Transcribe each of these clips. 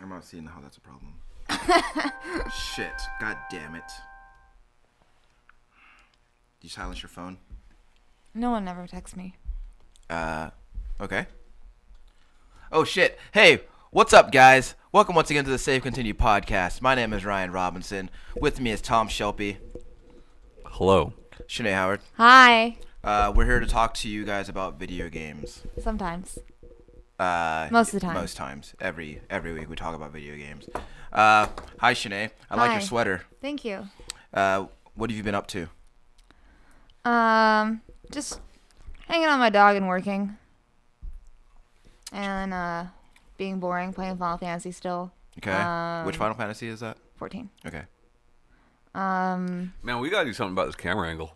I'm not seeing how that's a problem. Shit. God damn it. Do you silence your phone? No one ever texts me. Okay. Oh, shit. Hey, what's up, guys? Welcome once again to the Save Continue podcast. My name is Ryan Robinson. With me is Tom Shelby. Hello. Shanae Howard. Hi. We're here to talk to you guys about video games. Sometimes. Most of the time. Most times. Every week we talk about video games. Hi, Shanae. I like your sweater. Thank you. What have you been up to? Just hanging on my dog and working. And, being boring, playing Final Fantasy still. Okay. Which Final Fantasy is that? 14. Okay. Man, we gotta do something about this camera angle.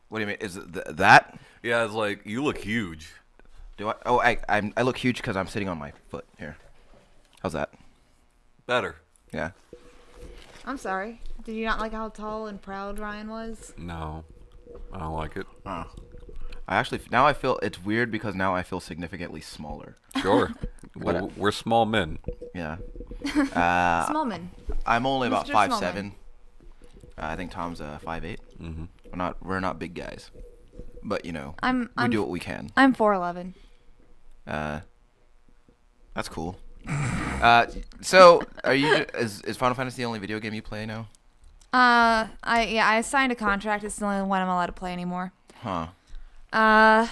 What do you mean? Is it that? Yeah, it's like, you look huge. Do I? Oh, I look huge because I'm sitting on my foot here. How's that? Better. Yeah. I'm sorry. Did you not like how tall and proud Ryan was? No. I don't like it. Oh. Now I feel it's weird because now I feel significantly smaller. Sure. We're small men. Yeah. Small man. I'm only about Mr. 5'7". I think Tom's 5'8". Mm-hmm. We're not big guys, but we I'm do what we can. I'm 4'11". That's cool. So are you? Is Final Fantasy the only video game you play now? I signed a contract. It's the only one I'm allowed to play anymore. Huh. All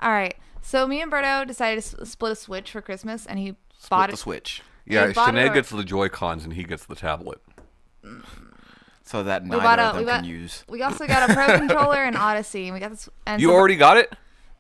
right. So me and Berto decided to split a Switch for Christmas, and he bought the Switch. Yeah, bought Sinead it- gets the Joy-Cons and he gets the tablet. So that We neither bought of a- them we can got- use. We also got a Pro Controller and Odyssey, and we got this. And You so already got it?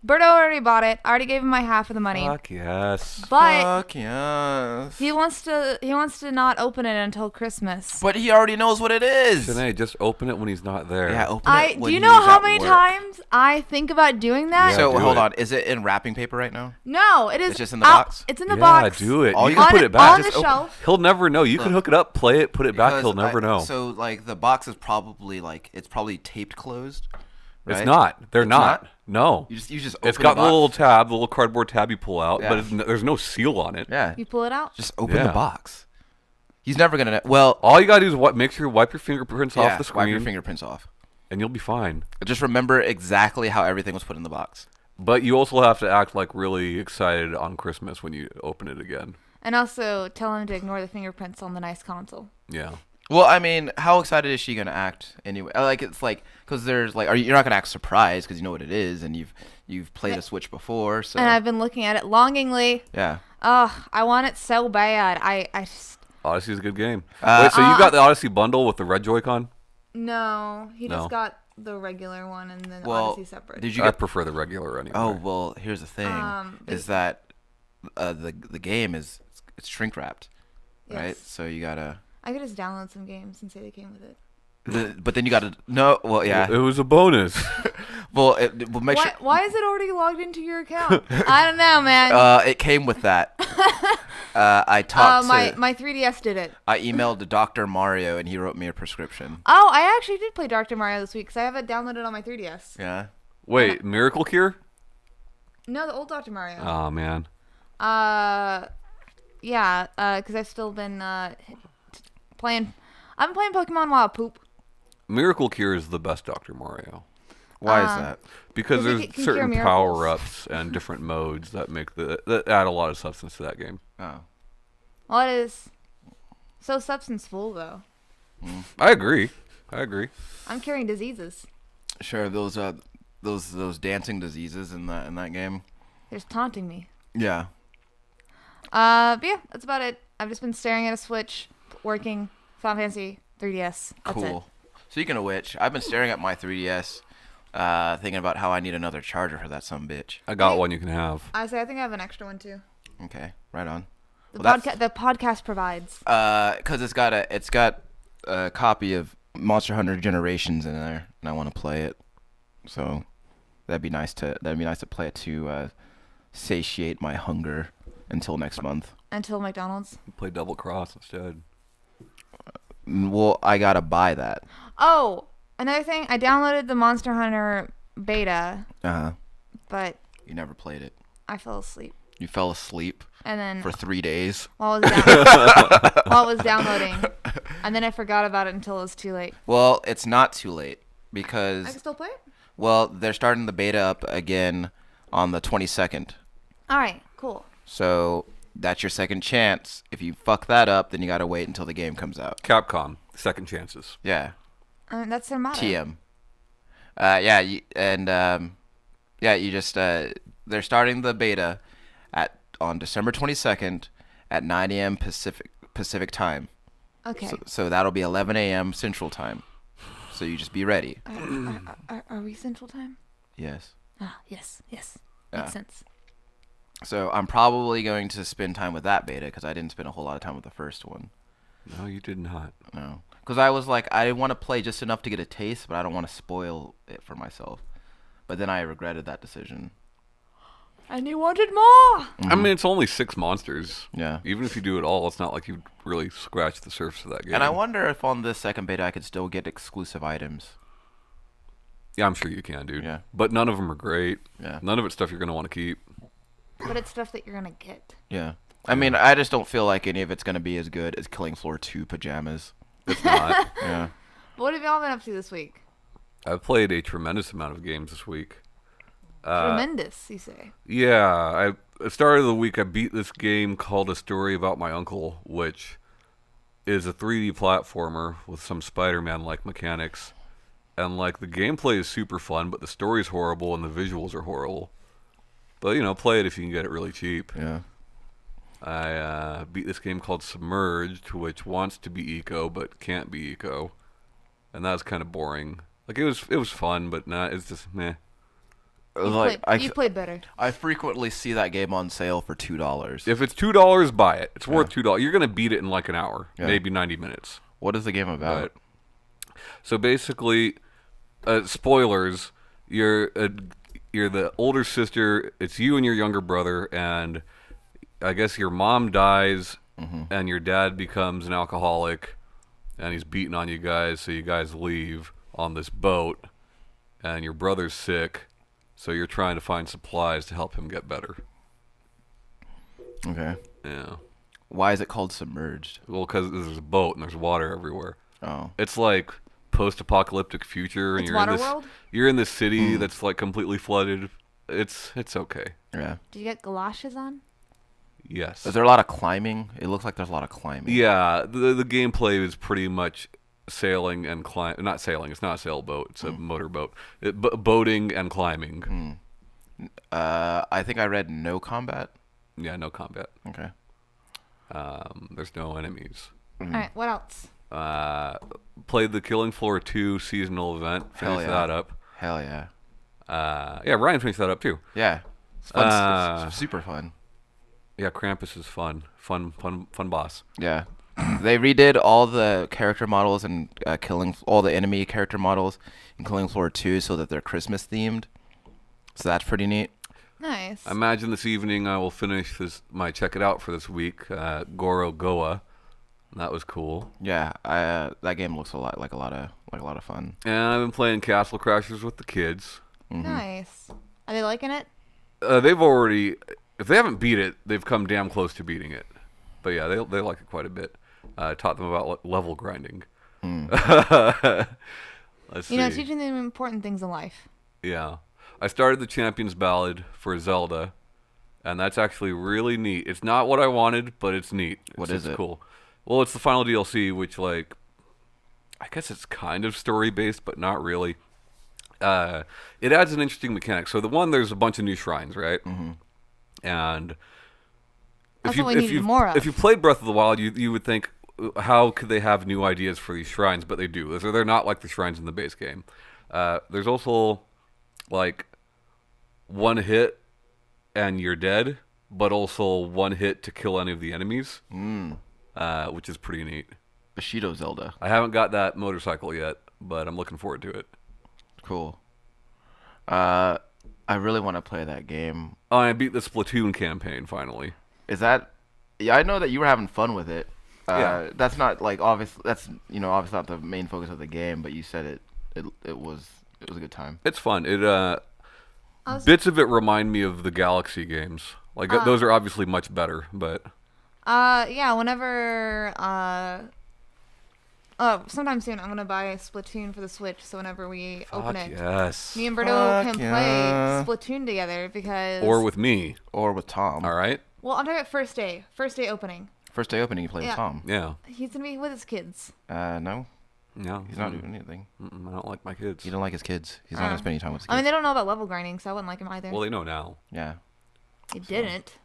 Berto already bought it. I already gave him my half of the money. Fuck yes. But Fuck yes. he wants to not open it until Christmas. But he already knows what it is. Sinead, just open it when he's not there. Yeah, open it. Do when you know he's how at many work. times I think about doing that? Yeah, So do hold it. on, is it in wrapping paper right now? No, it is. It's just in the box? It's in the Yeah, box. do it. All You you- can put it back. on the Just open- shelf. He'll never know. You can hook it up, play it, put it back. Because He'll never know. So like the box is probably it's probably taped closed. Right? It's not. They're It's not. not? No. You just open It's got the the box. little tab, the little cardboard tab you pull out, Yeah. but there's no seal on it. Yeah. You pull it out. Just open Yeah. the box. He's never gonna. Well, All you gotta do is make sure you wipe your fingerprints yeah, off the screen, wipe your fingerprints off. and you'll be fine. Just remember exactly how everything was put in the box. But you also have to act like really excited on Christmas when you open it again. And also tell him to ignore the fingerprints on the nice console. Yeah. Well, I mean, how excited is she gonna act anyway? It's like because there's like, you're not gonna act surprised because you know what it is and you've played a Switch before, so And I've been looking at it longingly. yeah. Oh, I want it so bad. I just Odyssey's a good game. Wait, so you got the Odyssey bundle with the red Joy-Con? no. He No. just got the regular one and then Well, Odyssey separate. did you I get? prefer the regular anyway. Oh well, here's the thing: is but- that the game it's shrink wrapped, right? Yes. So you gotta. I could just download some games and say they came with it. But then you gotta no. Well, yeah. It was a bonus. Well, we'll make sure. Why is it already logged into your account? I don't know, man. It came with that. I talked my to. 3DS did it. I emailed to Dr. Mario and he wrote me a prescription. Oh, I actually did play Dr. Mario this week because I have it downloaded on my 3DS. Yeah. Wait, Miracle Cure? No, the old Dr. Mario. Oh, man. Yeah, because I've still been playing. I've been playing Pokemon while I poop. Miracle Cure is the best Dr. Mario. Why is that? Because 'Cause you there's can cure certain miracles. power-ups and different modes that that add a lot of substance to that game. Oh. Well, it is so substance-full, though. I agree. I'm curing diseases. Sure. Those dancing diseases in that game. They're just taunting me. Yeah. But yeah, that's about it. I've just been staring at a Switch, working, Final Fantasy, 3DS. That's it. Cool. Speaking of which, I've been staring at my 3DS, thinking about how I need another charger for that sumbitch. I got one you can have. I think I have an extra one too. Okay, right on. The, Well, that's- the podcast provides. Cause it's got a copy of Monster Hunter Generations in there, and I want to play it. So that'd be nice to play it to satiate my hunger until next month. Until McDonald's. Play Double Cross instead. Well, I gotta buy that. Oh, another thing. I downloaded the Monster Hunter beta, Uh huh. but You never played it. I fell asleep. You fell asleep and then for 3 days. while it was downloading, and then I forgot about it until it was too late. Well, it's not too late I can because, still play it? well, they're starting the beta up again on the 22nd. All right, cool. So that's your second chance. If you fuck that up, then you gotta wait until the game comes out. Capcom, second chances. Yeah. That's their motto. TM. Yeah, you just they're starting the beta on December 22nd at 9 a.m. Pacific time. Okay. So that'll be 11 a.m. Central time. So you just be ready. Are we Central Time? Yes. Ah, yes. Makes Yeah. sense. So I'm probably going to spend time with that beta because I didn't spend a whole lot of time with the first one. No, you did not. No. Because I was like, I want to play just enough to get a taste, but I don't want to spoil it for myself. But then I regretted that decision. And you wanted more. I mean, it's only 6 monsters. Yeah. Even if you do it all, it's not like you really scratch the surface of that game. And I wonder if on this second beta I could still get exclusive items. Yeah, I'm sure you can, dude. Yeah. But none of them are great. Yeah. None of it's stuff you're going to want to keep. But it's stuff that you're gonna get. Yeah. I mean, I just don't feel like any of it's going to be as good as Killing Floor 2 Pajamas. It's not. Yeah. What have y'all been up to this week? I've played a tremendous amount of games this week. Tremendous, you say. Yeah, at the start of the week, I beat this game called A Story About My Uncle, which is a 3D platformer with some Spider-Man-like mechanics. And, like, the gameplay is super fun, but the story's horrible and the visuals are horrible. But, you know, play it if you can get it really cheap. Yeah. I beat this game called Submerged, which wants to be eco, but can't be eco. And that was kind of boring. Like, it was fun, but not, it's just meh. You played better. I frequently see that game on sale for $2. If it's $2, buy it. It's worth $2. You're gonna beat it in like an hour, maybe 90 minutes. What is the game about? So basically, spoilers. You're the older sister. It's you and your younger brother, and I guess your mom dies, and your dad becomes an alcoholic, and he's beating on you guys. So you guys leave on this boat, and your brother's sick. So you're trying to find supplies to help him get better. Okay. Yeah. Why is it called Submerged? Well, because there's a boat and there's water everywhere. Oh. It's like post-apocalyptic future, and It's Waterworld? you're in this city that's like completely flooded. It's okay. Yeah. Did you get galoshes on? Yes. Is there a lot of climbing? It looks like there's a lot of climbing. Yeah. The gameplay is pretty much sailing and not sailing. It's not a sailboat. It's a motorboat. Boating and climbing. I think I read no combat. Yeah. No combat. Okay. There's no enemies. All right, what else? Played the Killing Floor 2 seasonal event. Hell Finished yeah. that up. Hell yeah. Yeah, Ryan finished that up too. Yeah. It's fun. It's super fun. Yeah, Krampus is fun. Fun boss. Yeah. They redid all the character models and all the enemy character models in Killing Floor 2 so that they're Christmas themed. So that's pretty neat. Nice. I imagine this evening I will finish my check it out for this week, Goro Goa. That was cool. Yeah, that game looks a lot like a lot of fun. And I've been playing Castle Crashers with the kids. Nice. Are they liking it? They've already, if they haven't beat it, they've come damn close to beating it. But yeah, they like it quite a bit. I taught them about level grinding. Let's see. Teaching them important things in life. Yeah. I started the Champion's Ballad for Zelda, and that's actually really neat. It's not what I wanted, but it's neat. What is it? Cool. Well, it's the final DLC, which, like, I guess it's kind of story-based, but not really. It adds an interesting mechanic. So there's a bunch of new shrines, right? And That's what we needed more of. if you played Breath of the Wild, you would think, how could they have new ideas for these shrines? But they do. They're not like the shrines in the base game. There's also, like, one hit and you're dead, but also one hit to kill any of the enemies, which is pretty neat. Bushido Zelda. I haven't got that motorcycle yet, but I'm looking forward to it. Cool. I really want to play that game. Oh, I beat the Splatoon campaign finally. Is that? Yeah, I know that you were having fun with it. Yeah. That's not like obvious. That's obviously not the main focus of the game. But you said it was a good time. It's fun. Bits of it remind me of the Galaxy games, Like those are obviously much better, but Yeah, whenever, sometime soon I'm gonna buy Splatoon for the Switch, so whenever we open it, yes. me and Berto Fuck can yeah. play Splatoon together because... Or with me. Or with Tom. All right. Well, I'm talking about first day opening. First day opening, you play Yeah. with Tom. Yeah. He's gonna be with his kids. No, Yeah. he's not doing anything. I don't like my kids. You don't like his kids. He's not gonna spend any time with his kids. I mean, they don't know about level grinding, so I wouldn't like him either. Well, they know now. Yeah. He didn't.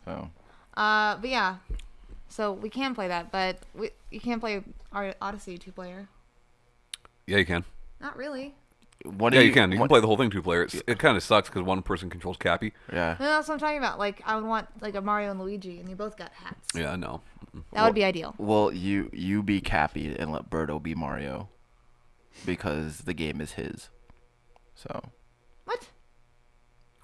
So. But yeah. So we can play that, but you can't play our Odyssey 2-player. Yeah, you can. Not really. What do Yeah, you can. You can play the whole thing 2-player. It kind of sucks because one person controls Cappy. Yeah. No, that's what I'm talking about. Like, I would want like a Mario and Luigi, and you both got hats. Yeah, I know. That would be ideal. Well, you be Cappy and let Birdo be Mario, because the game is his. So. What?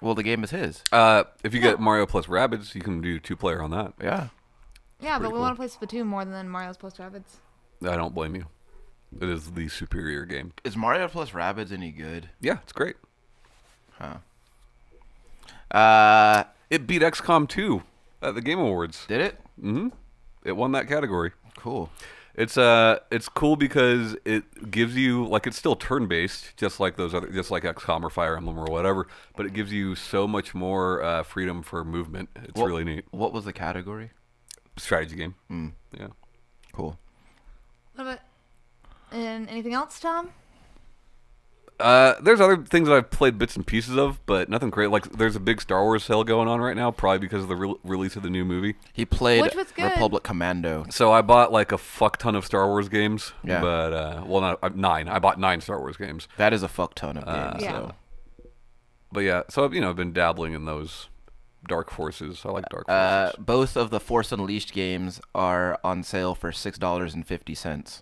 Well, the game is his. If you get Mario plus Rabbids, you can do 2-player on that. Yeah. Yeah, but pretty we cool. want to play Splatoon more than Mario's Plus Rabbids. I don't blame you. It is the superior game. Is Mario plus Rabbids any good? Yeah, it's great. Huh. It beat XCOM 2 at the Game Awards. Did it? Mm-hmm. It won that category. Cool. It's cool because it gives you, like, it's still turn-based, just like XCOM or Fire Emblem or whatever, but it gives you so much more freedom for movement. It's really neat. What was the category? Strategy game. Yeah. Cool. What about... And anything else, Tom? There's other things that I've played bits and pieces of, but nothing great. Like, there's a big Star Wars sale going on right now, probably because of the release of the new movie. He played Which was good. Republic Commando. So I bought like a fuck ton of Star Wars games. Yeah. But well, not 9. I bought 9 Star Wars games. That is a fuck ton of games. Yeah. So. But yeah, so I've been dabbling in those Dark Forces. I like Dark Forces. Both of the Force Unleashed games are on sale for $6.50.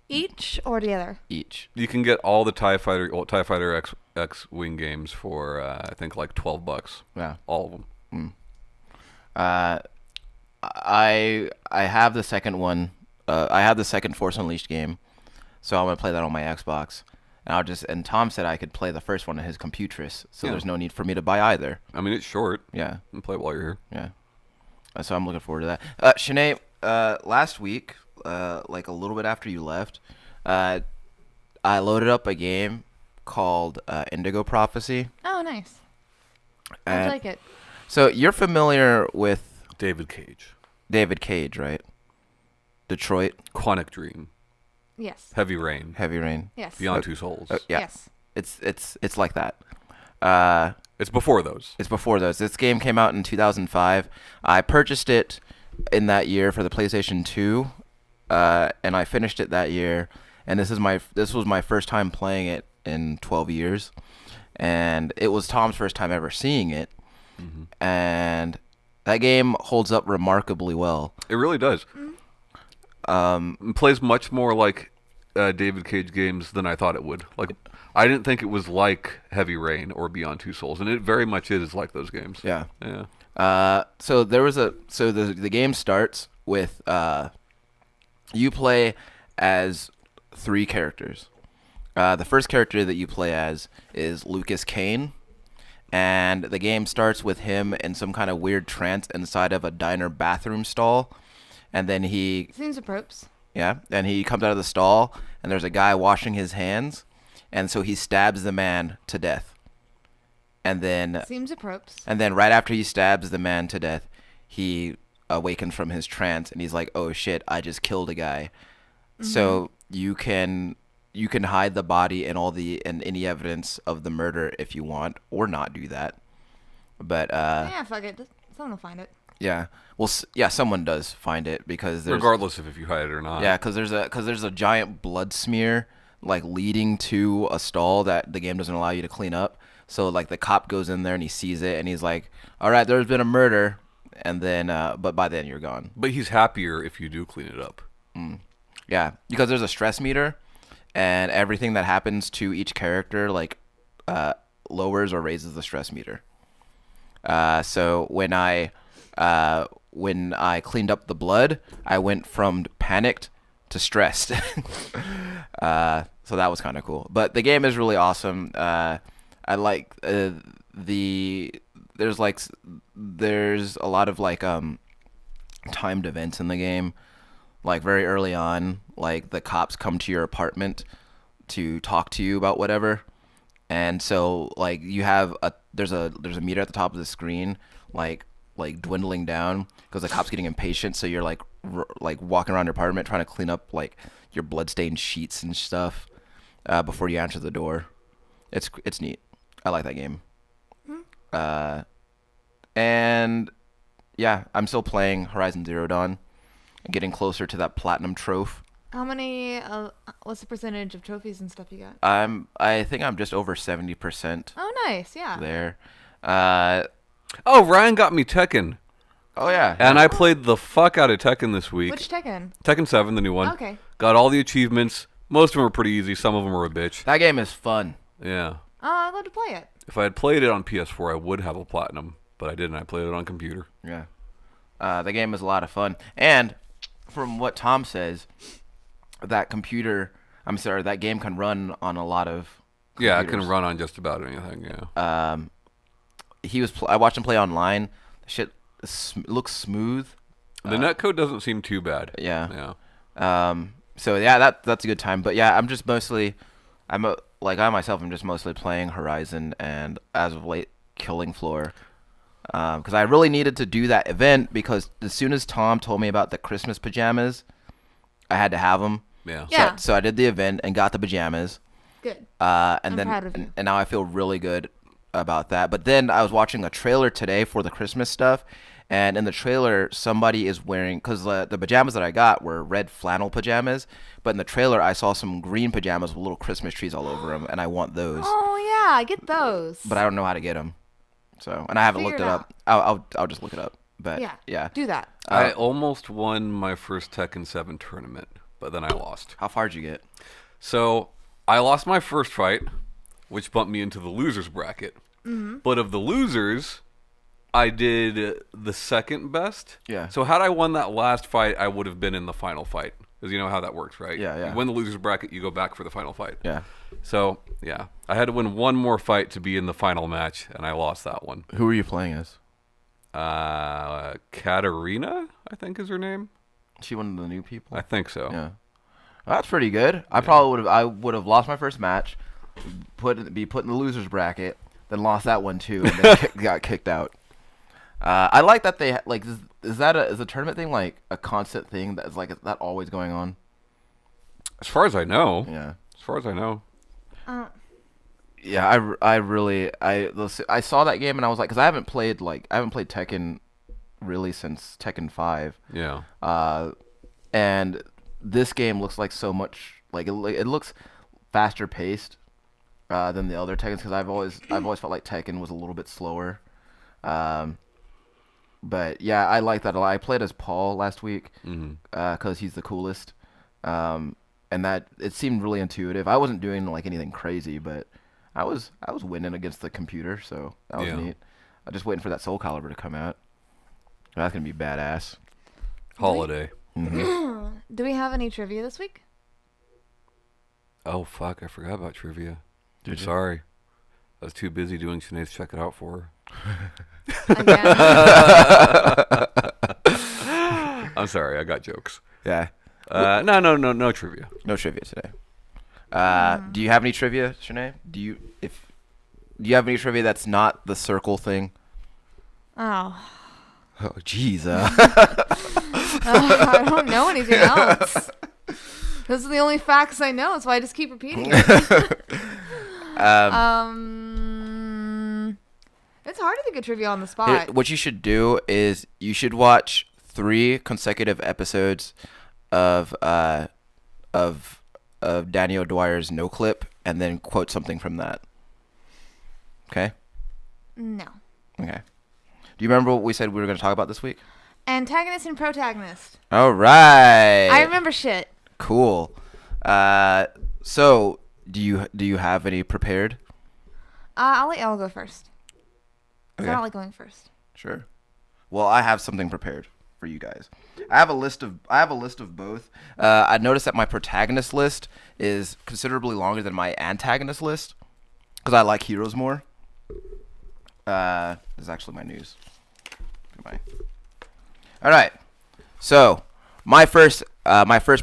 Each or together? Each. You can get all the TIE Fighter X-Wing games for I think like $12. Yeah. All of them. I have the second one. I have the second Force Unleashed game, so I'm gonna play that on my Xbox. And Tom said I could play the first one on his Computress, so Yeah. there's no need for me to buy either. I mean, it's short. Yeah. You can play it while you're here. Yeah. So I'm looking forward to that. Shanae, last week, like a little bit after you left, I loaded up a game called Indigo Prophecy. Oh, nice. I And like it. So you're familiar with David Cage. David Cage, right? Detroit, Quantic Dream. Yes. Heavy Rain. Heavy Rain. Yes. Beyond Two Souls. Yeah. Yes. It's like that. It's before those. It's before those. This game came out in 2005. I purchased it in that year for the PlayStation 2, and I finished it that year. And this was my first time playing it in 12 years, and it was Tom's first time ever seeing it. And that game holds up remarkably well. It really does. It plays much more like David Cage games than I thought it would. Like, I didn't think it was like Heavy Rain or Beyond Two Souls, and it very much is like those games. Yeah. Yeah. So the game starts with you play as 3 characters. The first character that you play as is Lucas Kane, and the game starts with him in some kind of weird trance inside of a diner bathroom stall, and then he Seems appropriate. and he comes out of the stall, and there's a guy washing his hands, and so he stabs the man to death. And then Seems appropriate. right after he stabs the man to death, he awakens from his trance, and he's like, "Oh shit, I just killed a guy." So you can hide the body and any evidence of the murder if you want, or not do that. But Yeah, fuck it. Someone will find it. yeah, well, someone does find it because there's Regardless of if you hide it or not. yeah, because there's a giant blood smear like leading to a stall that the game doesn't allow you to clean up. So like the cop goes in there and he sees it and he's like, "All right, there's been a murder," and then but by then you're gone. But he's happier if you do clean it up. Yeah, because there's a stress meter, and everything that happens to each character like lowers or raises the stress meter. So when I cleaned up the blood, I went from panicked to stressed. So that was kind of cool. But the game is really awesome. I like there's like there's a lot of like timed events in the game. Like very early on, like the cops come to your apartment to talk to you about whatever. And so like you have there's a meter at the top of the screen like dwindling down because the cop's getting impatient, so you're like like walking around your apartment trying to clean up like your bloodstained sheets and stuff before you answer the door. It's neat. I like that game. Uh and yeah, I'm still playing Horizon Zero Dawn and getting closer to that platinum trophy. How many? What's the percentage of trophies and stuff you got? I think I'm just over 70% Oh, nice. Yeah. there. Uh Oh, Ryan got me Tekken. oh yeah. And I played the fuck out of Tekken this week. Which Tekken? Tekken 7, the new one. Okay. Got all the achievements. Most of them were pretty easy. Some of them were a bitch. That game is fun. Yeah. I'd love to play it. If I had played it on PS4, I would have a platinum. But I didn't. I played it on computer. Yeah. The game is a lot of fun. And from what Tom says, that game can run on a lot of Yeah, it computers. can run on just about anything, yeah. I watched him play online. Shit looks smooth. The netcode doesn't seem too bad. Yeah. Yeah. So yeah, that's a good time. But yeah, I'm just mostly, like I myself, I'm just mostly playing Horizon and as of late Killing Floor. Because I really needed to do that event because as soon as Tom told me about the Christmas pajamas, I had to have them. Yeah. Yeah. So I did the event and got the pajamas. Good. And I'm then proud of you. and now I feel really good about that. But then I was watching a trailer today for the Christmas stuff, and in the trailer somebody is wearing, because the pajamas that I got were red flannel pajamas, but in the trailer I saw some green pajamas with little Christmas trees all over them, and I want those, Oh yeah, get those. but I don't know how to get them. So, and I haven't Figure looked it it up. I'll just look it up. But yeah. do that. I almost won my first Tekken 7 tournament, but then I lost. How far'd you get? So I lost my first fight, which bumped me into the losers bracket. Mm-hmm. But of the losers, I did the second best. Yeah. So had I won that last fight, I would have been in the final fight. Because you know how that works, right? Yeah. You win the losers bracket, you go back for the final fight. Yeah. So, yeah. I had to win one more fight to be in the final match, and I lost that one. Who are you playing as? Katarina, I think is her name. She one of the new people. I think so. Yeah. Well, that's pretty good. I would have lost my first match, be put in the losers bracket, then lost that one too, and then got kicked out. I like that they like. Is a tournament thing like a constant thing that's like, is that always going on? As far as I know. Yeah. As far as I know. Yeah, I saw that game and I was like, because I haven't played Tekken really since Tekken 5. Yeah. And this game looks like so much like it looks faster paced than the other Tekkens, because I've always felt like Tekken was a little bit slower. But yeah, I like that a lot. I played as Paul last week because he's the coolest, and that it seemed really intuitive. I wasn't doing like anything crazy, but I was winning against the computer, so that was neat. I'm just waiting for that Soul Calibur to come out. That's gonna be badass. Holiday. Do we have any trivia this week? Oh, fuck. I forgot about trivia. Did I'm you? sorry. I was too busy doing Sinead's Check It Out for her. Again. I'm sorry. I got jokes. Yeah. No trivia. No trivia today. Do you have any trivia, Sinead? Do you have any trivia that's not the circle thing? Oh. Oh, jeez. I don't know anything else. Those are the only facts I know. That's why I just keep repeating it. It's hard to think of trivia on the spot. What you should do is you should watch 3 consecutive episodes of Danny O'Dwyer's No Clip and then quote something from that. Okay? No. Okay. Do you remember what we said we were going to talk about this week? Antagonist and protagonist. All right. I remember shit. Cool. So do you have any prepared? I'll let y'all go first. 'Cause Okay. I don't like going first. Sure. Well, I have something prepared for you guys. I have a list of both. I noticed that my protagonist list is considerably longer than my antagonist list because I like heroes more. This is actually my news. Goodbye. All right. So my first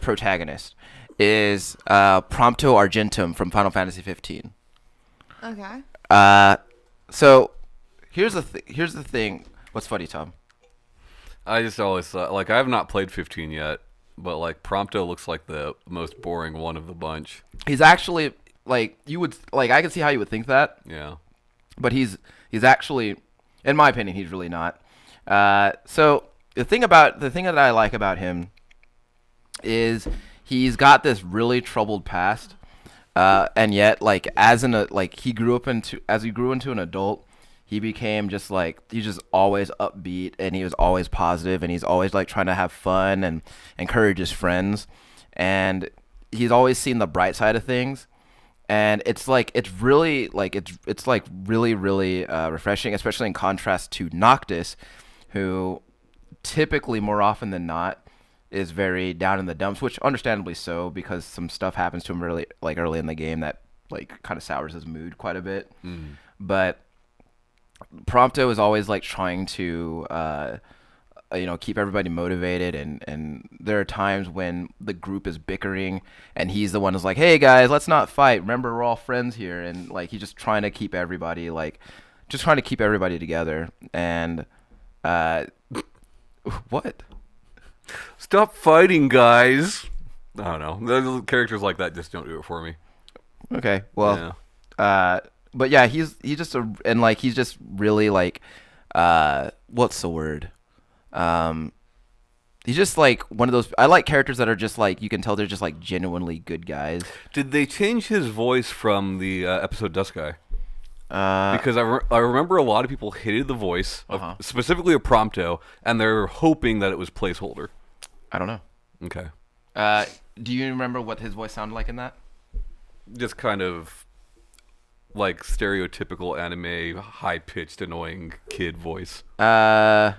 protagonist is Prompto Argentum from Final Fantasy 15. Okay. So here's the thing. What's funny, Tom? I just always thought, like, I have not played 15 yet, but like Prompto looks like the most boring one of the bunch. He's actually like you would like. I can see how you would think that, Yeah. but he's actually, in my opinion, he's really not. So the thing that I like about him is he's got this really troubled past, and yet like he grew into an adult, he became just like he's just always upbeat and he was always positive and he's always like trying to have fun and encourage his friends, and he's always seen the bright side of things. And it's like it's really refreshing, especially in contrast to Noctis, who typically more often than not is very down in the dumps, which understandably so because some stuff happens to him really like early in the game that like kind of sours his mood quite a bit. But Prompto is always like trying to keep everybody motivated, and there are times when the group is bickering and he's the one who's like, hey guys, let's not fight, remember we're all friends here, and like he's just trying to keep everybody together. And what? Stop fighting, guys. I don't know. The characters like that just don't do it for me. Okay, well, but yeah, he's just he's just really like, what's the word? He's just like one of those. I like characters that are just like you can tell they're just like genuinely good guys. Did they change his voice from the episode Dust Guy? Because I remember a lot of people hated the voice, specifically of Prompto, and they're hoping that it was placeholder. I don't know. Okay. Do you remember what his voice sounded like in that? Just kind of like stereotypical anime, high-pitched, annoying kid voice. I'm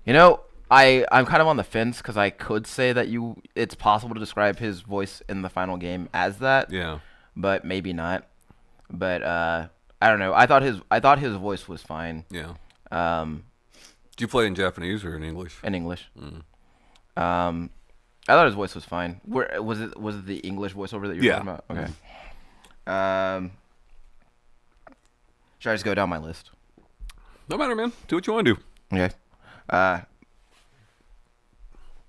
kind of on the fence because I could say that it's possible to describe his voice in the final game as that. Yeah. But maybe not. But I don't know. I thought his voice was fine. Yeah. Do you play in Japanese or in English? In English. I thought his voice was fine. Where was it? Was it the English voiceover that you were talking about? Okay. Should I just go down my list? No matter, man. Do what you want to do. Okay.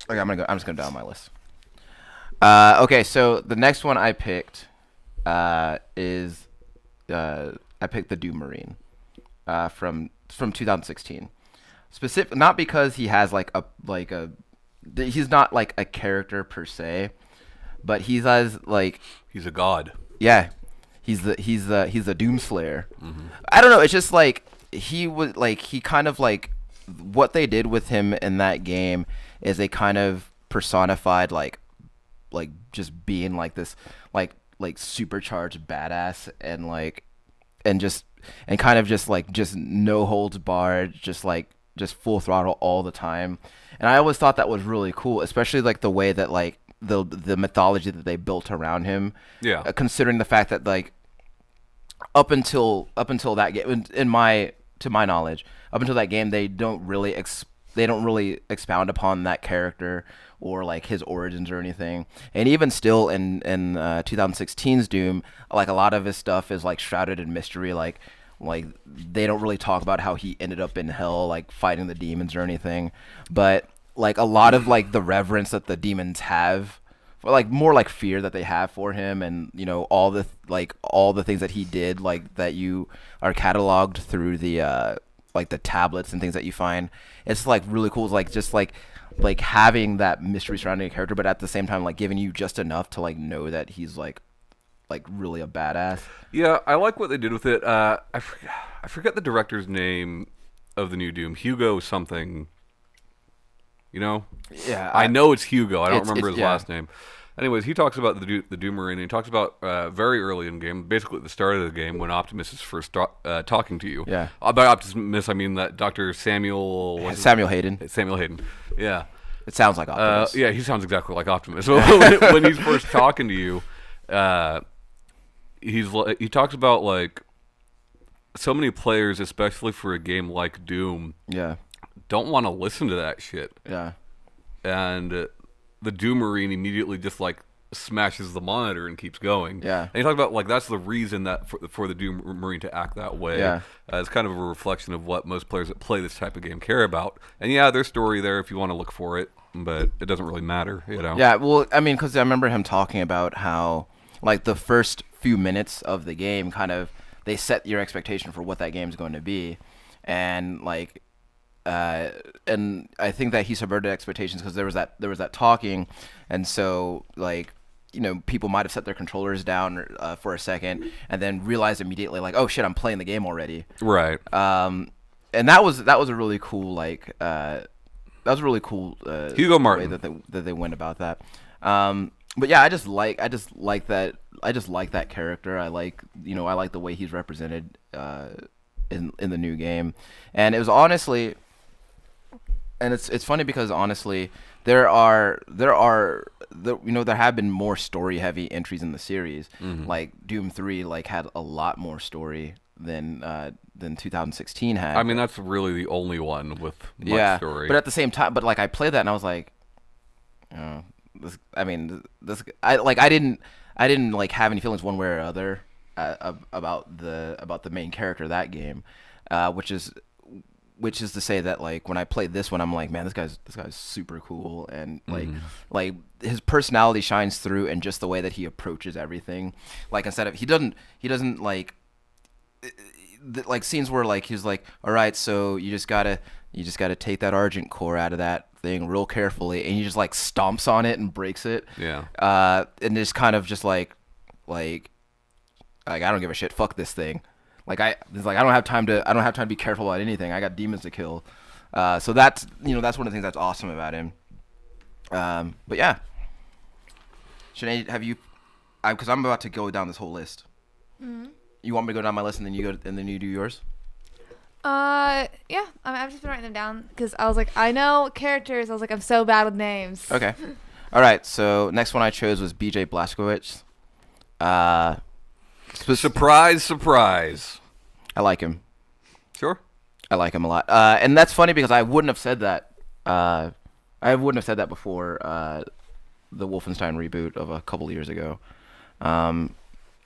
Okay, I'm just gonna down my list. Okay, so the next one I picked is I picked the Doom Marine from 2016. Not because he has he's not like a character per se, but he's a god. Yeah, he's the Doomslayer. Mm-hmm. I don't know. It's just like he kind of like what they did with him in that game is they kind of personified like just being like this like supercharged badass and kind of just no holds barred, just full throttle all the time. And I always thought that was really cool, especially like the way that like the mythology that they built around him. Yeah. Considering the fact that like up until that game, to my knowledge, up until that game, they don't really expound upon that character or like his origins or anything. And even still in 2016's Doom, like a lot of his stuff is like shrouded in mystery. Like they don't really talk about how he ended up in hell, like fighting the demons or anything. But like a lot of like the reverence that the demons have, or like more like fear that they have for him, and all the things that he did, like that you are cataloged through the like the tablets and things that you find. It's like really cool. It's like just like having that mystery surrounding a character, but at the same time like giving you just enough to like know that he's like really a badass. Yeah, I like what they did with it. I forget the director's name of the new Doom. Hugo something. Yeah, I know it's Hugo. I don't remember his last name. Anyways, he talks about the Doom Marine, and he talks about very early in the game, basically at the start of the game, when Optimus is first talking to you. Yeah. By Optimus, I mean that Dr. Samuel Hayden. Samuel Hayden. Yeah. It sounds like Optimus. Yeah, he sounds exactly like Optimus. When he's first talking to you, he talks about like so many players, especially for a game like Doom, Yeah. don't want to listen to that shit. Yeah. And the Doom Marine immediately just like smashes the monitor and keeps going. Yeah. And you talk about like that's the reason that for the Doom Marine to act that way. Yeah. It's kind of a reflection of what most players that play this type of game care about. And yeah, there's story there if you want to look for it, but it doesn't really matter, you know. Yeah, well, I mean, because I remember him talking about how, like, the first few minutes of the game kind of, they set your expectation for what that game's going to be. And, like, and I think that he subverted expectations because there was that talking. And so, like, you know, people might have set their controllers down for a second and then realized immediately, like, oh, shit, I'm playing the game already. Right. And that was a really cool, like, that was a really cool Hugo Martin way that they went about that. But yeah, I just like that character. I like the way he's represented in the new game, and it was honestly, and it's funny because honestly there have been more story heavy entries in the series. Like Doom 3 like had a lot more story than 2016 had. I mean, that's really the only one with much story. But at the same time, like I played that and I was like, oh, I didn't like have any feelings one way or other about the main character of that game, which is to say that like when I played this one, I'm like, man, this guy's super cool, and like his personality shines through in just the way that he approaches everything. Like instead of he doesn't like scenes where like he's like, all right, so you just gotta take that Argent core out of that thing real carefully, and he just like stomps on it and breaks it. Yeah. And just kind of just like I don't give a shit. Fuck this thing. I don't have time to be careful about anything. I got demons to kill. So that's one of the things that's awesome about him. But yeah. Sinead, have you? Because I'm about to go down this whole list. Mm-hmm. You want me to go down my list and then you do yours? Yeah. I've just been writing them down because I was like, I know characters. I was like, I'm so bad with names. Okay. All right. So next one I chose was BJ Blazkowicz. Surprise. I like him. Sure. I like him a lot. And that's funny because I wouldn't have said that. I wouldn't have said that before the Wolfenstein reboot of a couple of years ago.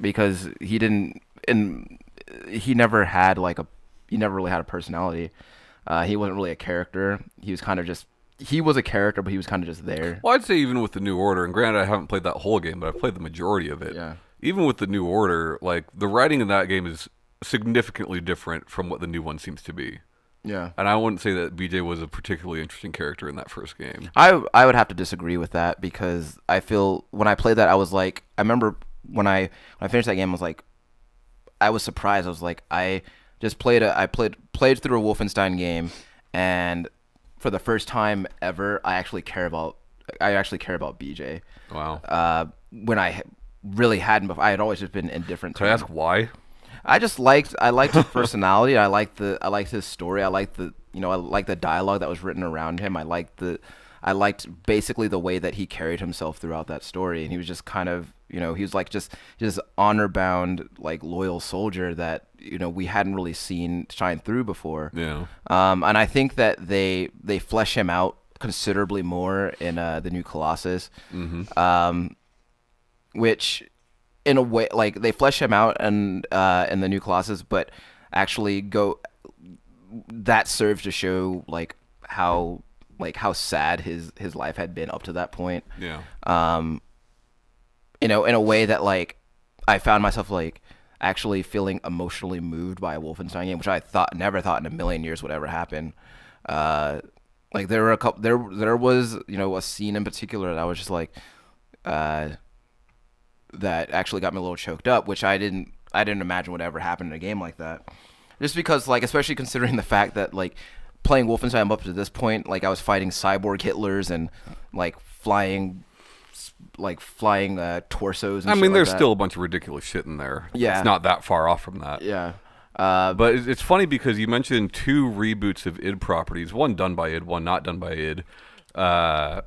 Because he never really had a personality. He wasn't really a character. He was a character, but he was kind of just there. Well, I'd say even with the New Order, and granted I haven't played that whole game, but I've played the majority of it. Yeah. Even with the New Order, like the writing in that game is significantly different from what the new one seems to be. Yeah. And I wouldn't say that BJ was a particularly interesting character in that first game. I would have to disagree with that because I feel when I played that I was like, I remember when I finished that game I was like, I was surprised. I was like, I just played through a Wolfenstein game, and for the first time ever I actually care about BJ. Wow. When I really hadn't before. I had always just been indifferent to Can I him. ask why? I liked his personality. I liked his story. I liked the dialogue that was written around him. I liked basically the way that he carried himself throughout that story, and he was just kind of, he was like just honor bound, like loyal soldier that we hadn't really seen shine through before. Yeah. And I think that they flesh him out considerably more in the new Colossus. Mm-hmm. Which in a way, like they flesh him out and in the new Colossus, but actually that serves to show like how sad his life had been up to that point. Yeah. In a way that like I found myself like actually feeling emotionally moved by a Wolfenstein game, which I never thought in a million years would ever happen. Like there were there was a scene in particular that I was just like that actually got me a little choked up, which I didn't imagine would ever happen in a game like that. Just because, like, especially considering the fact that, like, playing Wolfenstein up to this point, like, I was fighting cyborg Hitlers and, like, flying torsos and I shit mean, like there's that. still a bunch of ridiculous shit in there. Yeah. It's not that far off from that. Yeah. But it's funny because you mentioned two reboots of id properties, one done by id, one not done by id, that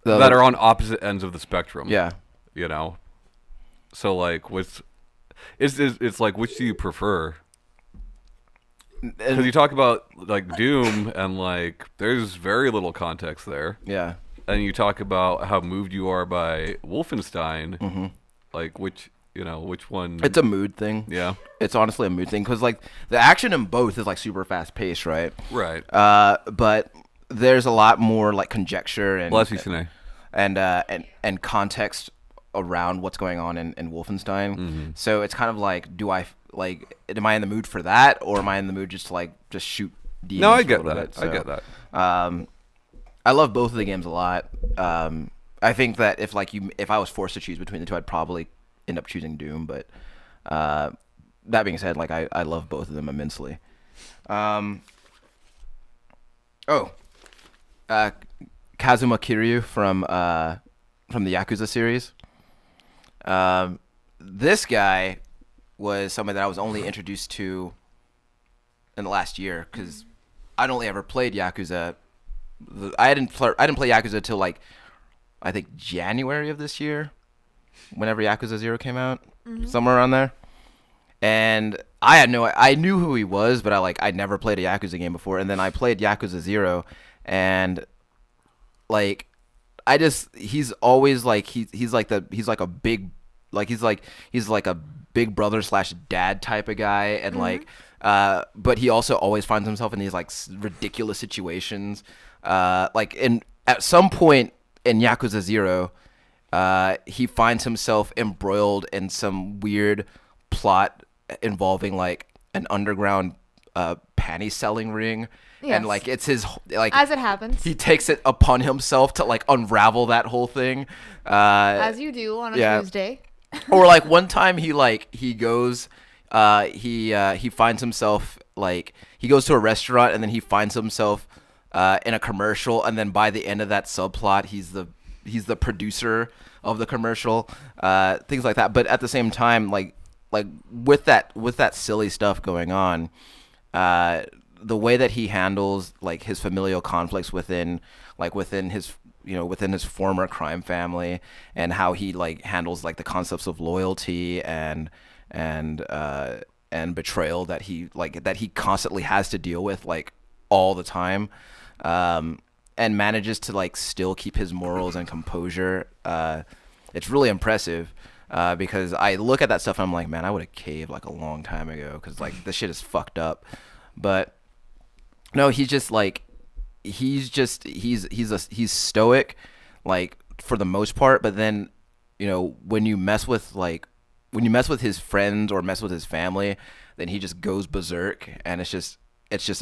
are on opposite ends of the spectrum. Yeah. So like, it's like, which do you prefer? Because you talk about like Doom and like there's very little context there, Yeah. and you talk about how moved you are by Wolfenstein, like which one? It's a mood thing. Yeah. It's honestly a mood thing because like the action in both is like super fast paced, right? Right. But there's a lot more like conjecture and Bless you, Sinead. and context around what's going on in Wolfenstein. So it's kind of like, am I in the mood for that, or am I in the mood just to like just shoot demons? No, I for a get little that. bit? I get that. I love both of the games a lot. I think that if I was forced to choose between the two, I'd probably end up choosing Doom. But that being said, like I love both of them immensely. Kazuma Kiryu from the Yakuza series. This guy was somebody that I was only introduced to in the last year because I'd only ever played Yakuza. I didn't play Yakuza until like I think January of this year, whenever Yakuza 0 came out, somewhere around there. And I knew who he was, but I'd never played a Yakuza game before. And then I played Yakuza 0, and like he's always like he's like a big brother / dad type of guy, and but he also always finds himself in these like ridiculous situations. At some point in Yakuza 0, he finds himself embroiled in some weird plot involving like an underground panty selling ring. Yes. And like it's his like As it happens. he takes it upon himself to like unravel that whole thing. As you do on a Tuesday. Or like one time he goes he finds himself like he goes to a restaurant, and then he finds himself in a commercial, and then by the end of that subplot he's the producer of the commercial, things like that. But at the same time, like with that silly stuff going on, the way that he handles like his familial conflicts within his former crime family, and how he like handles like the concepts of loyalty and betrayal that he constantly has to deal with like all the time, and manages to like still keep his morals and composure. It's really impressive. Because I look at that stuff and I'm like, man, I would have caved like a long time ago, because like this shit is fucked up. But no, he's stoic, like for the most part. But then, when you mess with his friends or mess with his family, then he just goes berserk, and it's just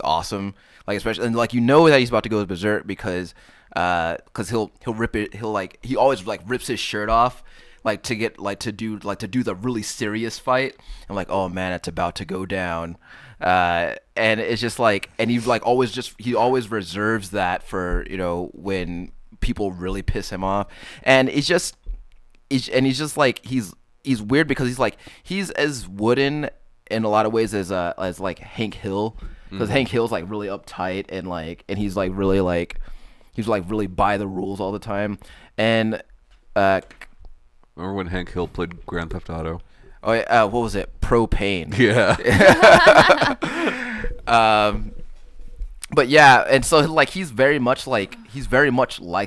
awesome. Like especially, and like that he's about to go berserk because he'll rip it. He always like rips his shirt off. Like to do the really serious fight. I'm like, oh man, it's about to go down, and it's just like, and he always reserves that for when people really piss him off, and he's just like he's weird because he's as wooden in a lot of ways as like Hank Hill, because Hank Hill's like really uptight and he's like really by the rules all the time, and Remember when Hank Hill played Grand Theft Auto? Oh yeah, what was it? Propane. Yeah. But yeah, and so like he's very much like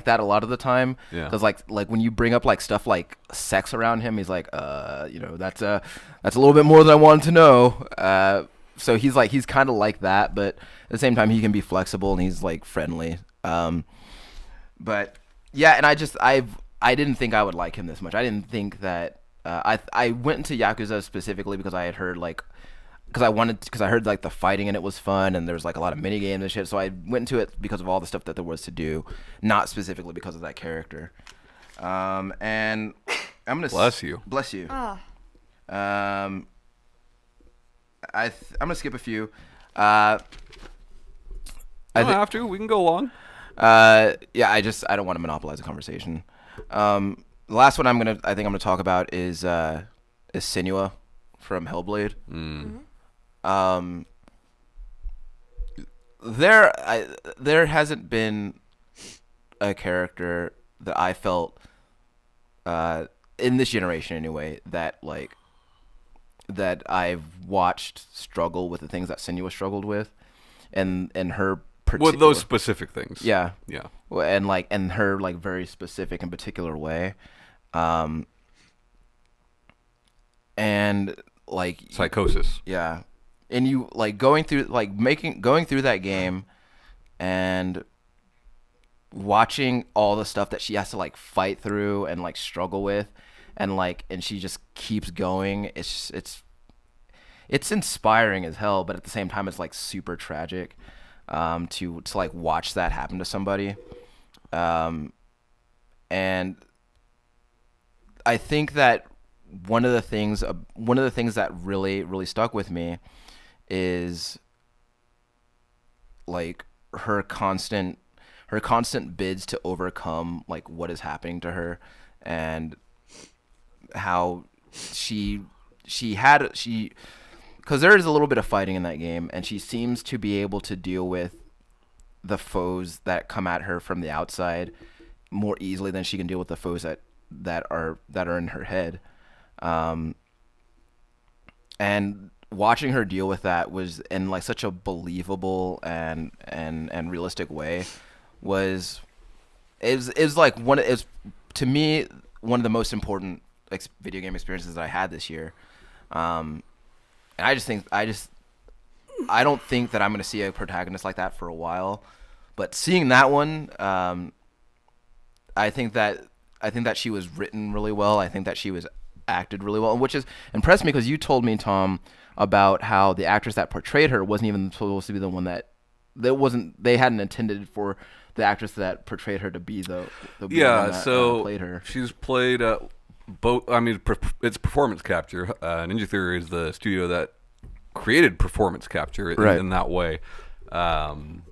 that a lot of the time. Yeah. Because like when you bring up like stuff like sex around him, he's like, that's a little bit more than I wanted to know. So he's kind of like that, but at the same time he can be flexible and he's like friendly. But yeah, and I didn't think I would like him this much. I didn't think that I went into Yakuza specifically because I had heard because I heard like the fighting in it was fun, and there was like a lot of mini games and shit. So I went into it because of all the stuff that there was to do, not specifically because of that character. And I'm gonna bless you. Bless you. Oh. I'm gonna skip a few. I don't have to. We can go long. Yeah, I don't want to monopolize the conversation. The last one I think I'm gonna talk about is Senua from Hellblade. There hasn't been a character that I felt in this generation anyway that like that I've watched struggle with the things that Senua struggled with, and her With those specific things. yeah, Yeah. and like in her like very specific and particular way, and like Psychosis. yeah, and you like going through that game and watching all the stuff that she has to like fight through and like struggle with, and she just keeps going. It's inspiring as hell, but at the same time it's like super tragic to like watch that happen to somebody. And I think that one of the things that really stuck with me is like her constant bids to overcome like what is happening to her, and how she because there is a little bit of fighting in that game, and she seems to be able to deal with the foes that come at her from the outside more easily than she can deal with the foes that are in her head. And watching her deal with that was in like such a believable and realistic way was like to me one of the most important video game experiences that I had this year. And I don't think that I'm going to see a protagonist like that for a while, but seeing that one, I think that she was written really well. I think that she was acted really well, which has impressed me because you told me, Tom, about how the actress that portrayed her wasn't even supposed to be the one they hadn't intended for the actress that portrayed her to be the one that played her. She's played both. I mean, it's performance capture. Ninja Theory is the studio that created performance capture in that way, and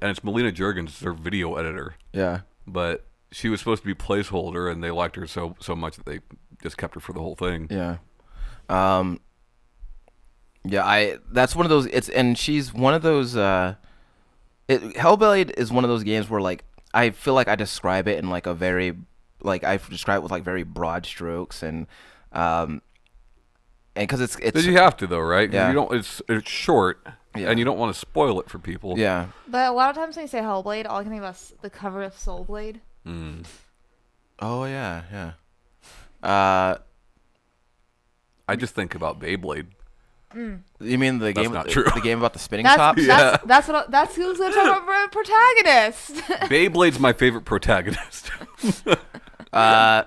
it's Melina Juergens, their video editor. Yeah, but she was supposed to be placeholder, and they liked her so much that they just kept her for the whole thing. Yeah. That's one of those. She's one of those. Hellblade is one of those games where like I feel like I describe it in like a very I describe it with like very broad strokes, and because it's but you have to though, right? Yeah. You don't. It's short, Yeah. and you don't want to spoil it for people. Yeah. But a lot of times when you say Hellblade, all I can think about is the cover of Soulblade. Mm. Oh yeah. I just think about Beyblade. You mean the game? not true. The game about the spinning tops? That's who's gonna talk about a protagonist. Beyblade's my favorite protagonist. I've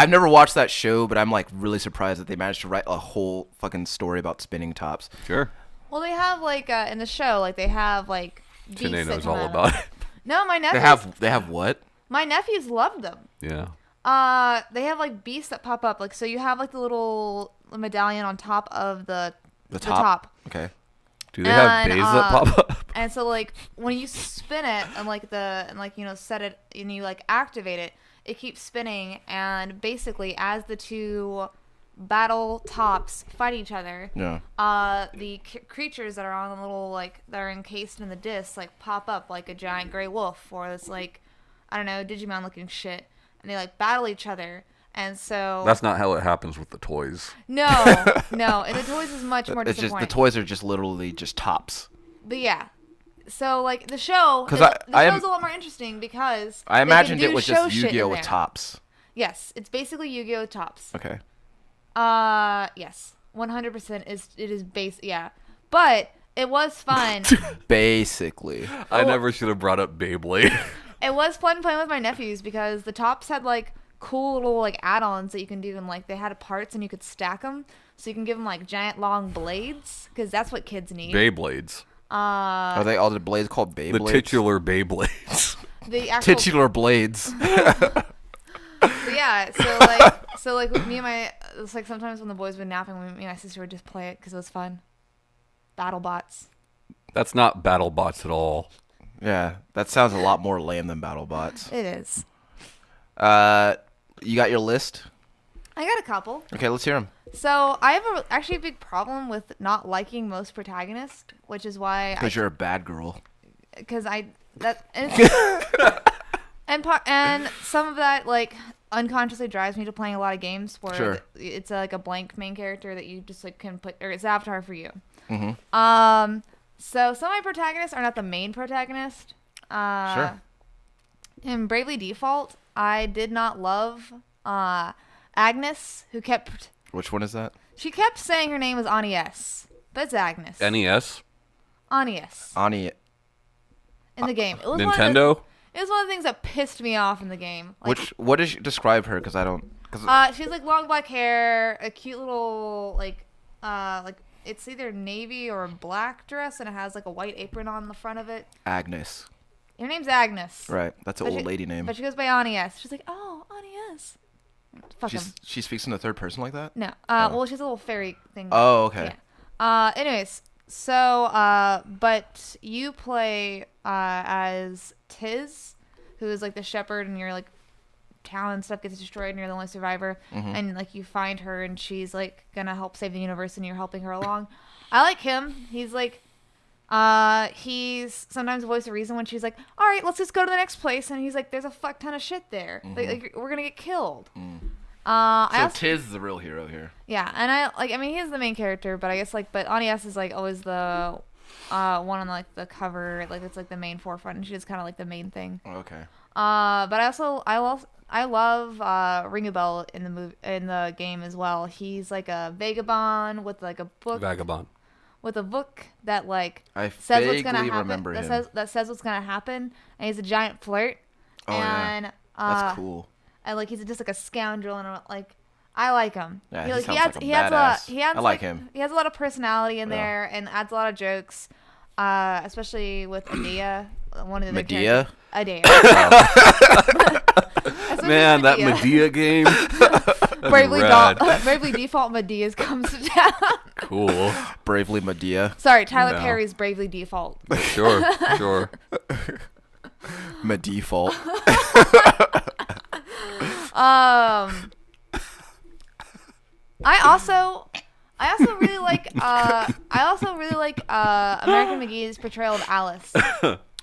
never watched that show, but I'm like really surprised that they managed to write a whole fucking story about spinning tops. Sure. Well, they have like in the show, like they have like. Tanae knows all about it. No, my nephews. They have what? My nephews love them. Yeah. They have like beasts that pop up. Like so, you have like the little medallion on top of the top. Okay. Do they have bays that pop up? And so like when you spin it and set it and you like activate it, it keeps spinning, and basically as the two battle tops fight each other, the creatures that are on the little that are encased in the disc pop up like a giant gray wolf or this I don't know, Digimon looking shit, and they battle each other. And so that's not how it happens with the toys. No, and the toys is much more disappointing. The toys are just literally just tops. But yeah, so the show, the show's a lot more interesting because I imagined it was just Yu-Gi-Oh with tops. Yes, it's basically Yu-Gi-Oh with tops. Okay. Yes, 100% is base. Yeah, but it was fun. Basically, I never should have brought up Beyblade. It was fun playing with my nephews because the tops had cool little add-ons that you can do, and they had parts and you could stack them, so you can give them giant long blades because that's what kids need. Beyblades. Are they all the blades called Beyblades? The titular Beyblades. The actual titular blades. But yeah, so with me and my, it's sometimes when the boys would napping, me and my sister would just play it because it was fun. BattleBots. That's not BattleBots at all. Yeah, that sounds a lot more lame than BattleBots. It is. You got your list? I got a couple. Okay, let's hear them. So I have actually a big problem with not liking most protagonists, which is why because you're a bad girl. Because and some of that unconsciously drives me to playing a lot of games where Sure. it's like a blank main character that you just like can put, or it's avatar for you. Mm-hmm. So some of my protagonists are not the main protagonist. Sure. In Bravely Default, I did not love Agnes, who kept Which one is that? she kept saying her name was Anies, but it's Agnes. NES, Anies Ani. in the game. It was Nintendo. It was one of the things that pissed me off in the game. Like, What does describe her? Because I don't. Cause she has like long black hair, a cute little like it's either navy or a black dress, and it has like a white apron on the front of it. Agnes. Her name's Agnes. Right. That's an But old she- lady name. But she goes by Anies. She's like, oh, Anies. Fuck him. She speaks in the third person like that. No. Oh. Well, she's a little fairy thing. Oh, okay. Yeah. Anyways, so but you play as Tiz, who is like the shepherd, and your like town and stuff gets destroyed, and you're the only survivor. Mhm. And like you find her, and she's like gonna help save the universe, and you're helping her along. I like him. He's like. He's sometimes a voice of reason when she's like, all right, let's just go to the next place. And he's like, there's a fuck ton of shit there. Like, we're going to get killed. I So also, Tiz is the real hero here. yeah. And I mean, he's the main character, but I guess like, but Anies is like always the, one on like the cover. Like it's like the main forefront, and she's kind of like the main thing. Okay. But I love Ringabel in the game as well. He's like a vagabond with like a book. Vagabond. With a book that like I says what's gonna vaguely happen. remember That him. says what's gonna happen, and he's a giant flirt. Oh, yeah. And That's cool. And like he's just like a scoundrel, and like I like him. Yeah, he, he like, sounds adds like a he adds a lot. badass. He adds I like him. He has a lot of personality in Yeah. there, and adds a lot of jokes. Especially with Adea, one of the Medea? Adea. Man, that Medea game. Bravely, rad. Bravely Default Medea's comes to town. Cool. Bravely Medea. Sorry, Tyler No. Perry's Bravely Default. Sure. Sure. Medefault. I also really like American McGee's portrayal of Alice.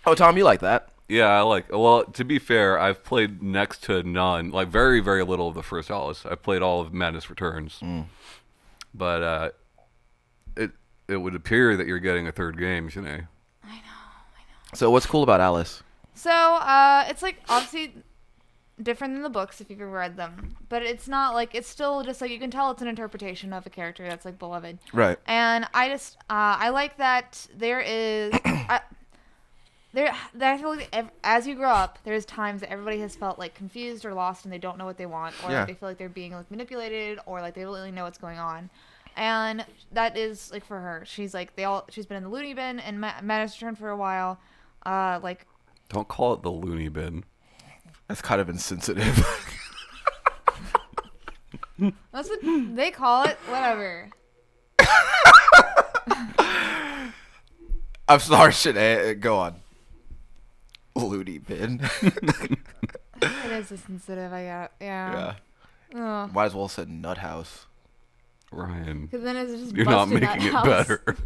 Oh, Tom, you like that? Yeah, I like. Well, to be fair, I've played next to none, like very, very little of the first Alice. I played all of Madness Returns, but it would appear that you're getting a third game, you know. So what's cool about Alice? So it's like obviously different than the books if you've ever read them, but it's not like it's still just like you can tell it's an interpretation of a character that's like beloved. Right. And I just I like that there is. I feel like as you grow up, there's times that everybody has felt like confused or lost, and they don't know what they want, or Yeah. like, they feel like they're being like manipulated, or like they don't really know what's going on. And that is like for her. She's like she's been in the loony bin and Madness Returned for a while. Like Don't call it the loony bin. That's kind of insensitive. that's what they call it. Whatever. I'm sorry, shit. Go on. Loony bin. It is insensitive. I got Yeah. Ugh. Might as well have said nut house. Ryan, Because then it's just you're not busted making it that house. better.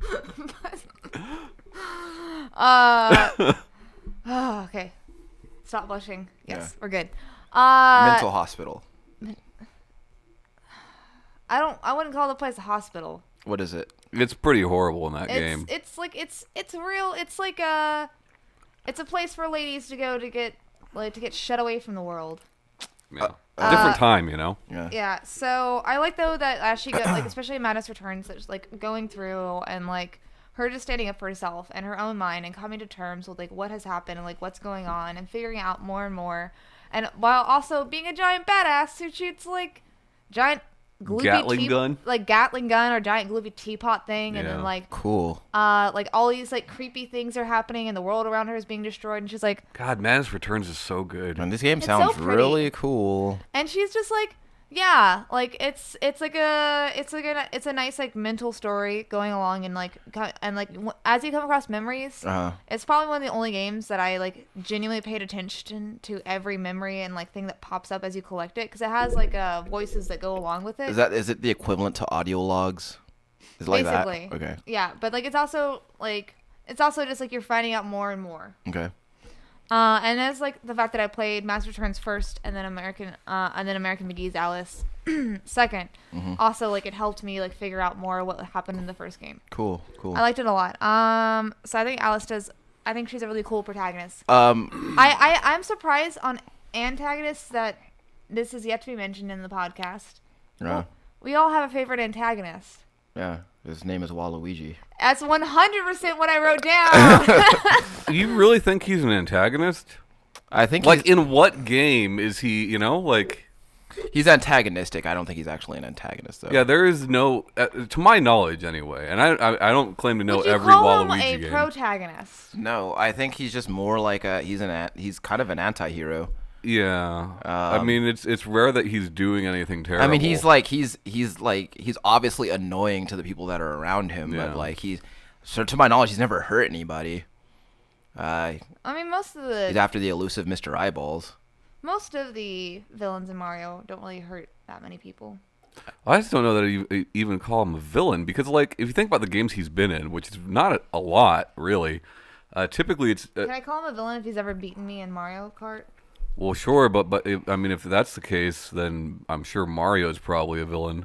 Oh, okay. Stop blushing. Yes, Yeah. we're good. Mental hospital. I wouldn't call the place a hospital. What is it? It's pretty horrible in that game. It's like it's real. It's like it's a place for ladies to go to get shut away from the world. Yeah. Different time, you know. Yeah. Yeah. So I like though that as she like especially in Madness Returns, that she's like going through and like her just standing up for herself and her own mind and coming to terms with like what has happened and like what's going on and figuring out more and more, and while also being a giant badass who shoots like giant gloopy Gatling gun? like Gatling gun or giant gloopy teapot thing, and Yeah. then like Cool. like all these like creepy things are happening and the world around her is being destroyed, and she's like, God, Madness Returns is so good. Man, this game It's sounds so pretty. really cool. and she's just like, yeah, like it's a nice like mental story going along, and like as you come across memories, Uh-huh. it's probably one of the only games that I like genuinely paid attention to every memory and like thing that pops up as you collect it, because it has like voices that go along with it. Is it the equivalent to audio logs? Is it like Basically. that? Okay. Yeah, but like it's also just like you're finding out more and more. Okay. And it's like the fact that I played Master Returns first, and then American McGee's Alice second. Mm-hmm. Also, like it helped me like figure out more what happened in the first game. Cool. I liked it a lot. So I think Alice does. I think she's a really cool protagonist. Um, I'm surprised on antagonists that this is yet to be mentioned in the podcast. yeah, We all have a favorite antagonist. yeah. His name is Waluigi. That's 100% what I wrote down. You really think he's an antagonist? I think Like, in what game is he? You know, like. he's antagonistic. I don't think he's actually an antagonist, though. Yeah, there is no, to my knowledge anyway, and I don't claim to know Would you every call him Waluigi a game. protagonist? No, I think he's just more like he's kind of an anti-hero. Yeah, I mean it's rare that he's doing anything terrible. I mean, he's obviously annoying to the people that are around him, Yeah. but like so to my knowledge, he's never hurt anybody. I mean, most of He's after the elusive Mr. Eyeballs. the villains in Mario don't really hurt that many people. I just don't know that you even call him a villain because, like, if you think about the games he's been in, which is not a lot really, typically it's Can I call him a villain if he's ever beaten me in Mario Kart? well, sure, but I mean, if that's the case, then I'm sure Mario's probably a villain.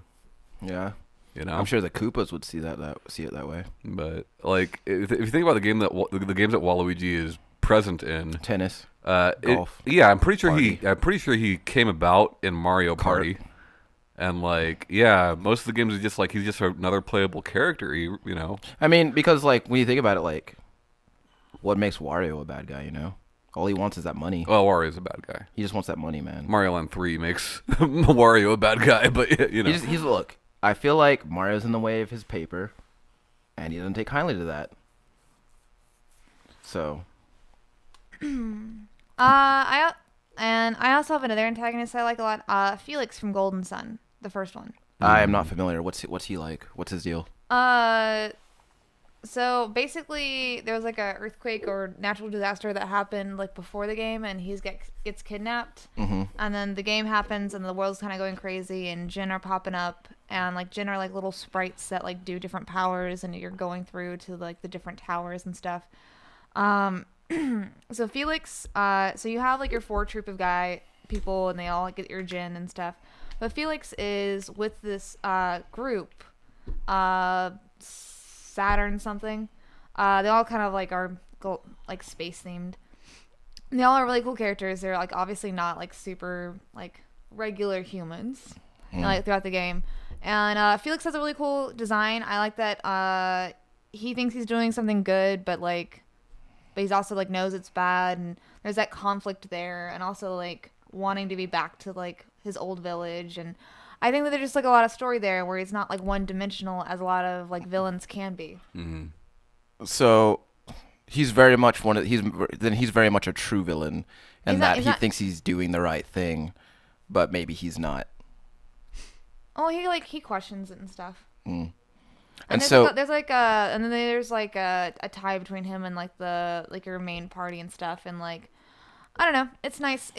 Yeah, You know, I'm sure the Koopas would see it that way. But like, if you think about the game the games that Waluigi is present in, Tennis, golf. golf, I'm pretty sure Party. I'm pretty sure he came about in Mario Party, and like, yeah, most of the games are just like he's just another playable character. You know, I mean, because like when you think about it, like, what makes Wario a bad guy? You know, all he wants is that money. well, Wario's a bad guy. He just wants that money, man. Mario Land 3 makes Wario a bad guy, but you know, He's look. I feel like Mario's in the way of his paper, and he doesn't take kindly to that. So, I also have another antagonist I like a lot. Felix from Golden Sun, the first one. I am not familiar. What's he like? What's his deal? So basically, there was like a earthquake or natural disaster that happened like before the game, and he gets kidnapped. Mm-hmm. And then the game happens, and the world's kind of going crazy, and Jinn are popping up, and like Jinn are like little sprites that like do different powers, and you're going through to like the different towers and stuff. So Felix, so you have like your 4 troop of people, and they all get your Jinn and stuff. But Felix is with this group, Saturn something. They all kind of like are like space themed. And they all are really cool characters. They're like obviously not like super like regular humans, like throughout the game. And Felix has a really cool design. I like that he thinks he's doing something good, but he's also like knows it's bad, and there's that conflict there, and also like wanting to be back to like his old village. And I think that there's just like a lot of story there where he's not like one dimensional as a lot of like villains can be. mm-hmm. So, he's very much he's very much a true villain, and He's not- thinks he's doing the right thing, but maybe he's not. Oh, he questions it and stuff. Mm. And And so, there's like a tie between him and like your main party and stuff, and like I don't know, it's nice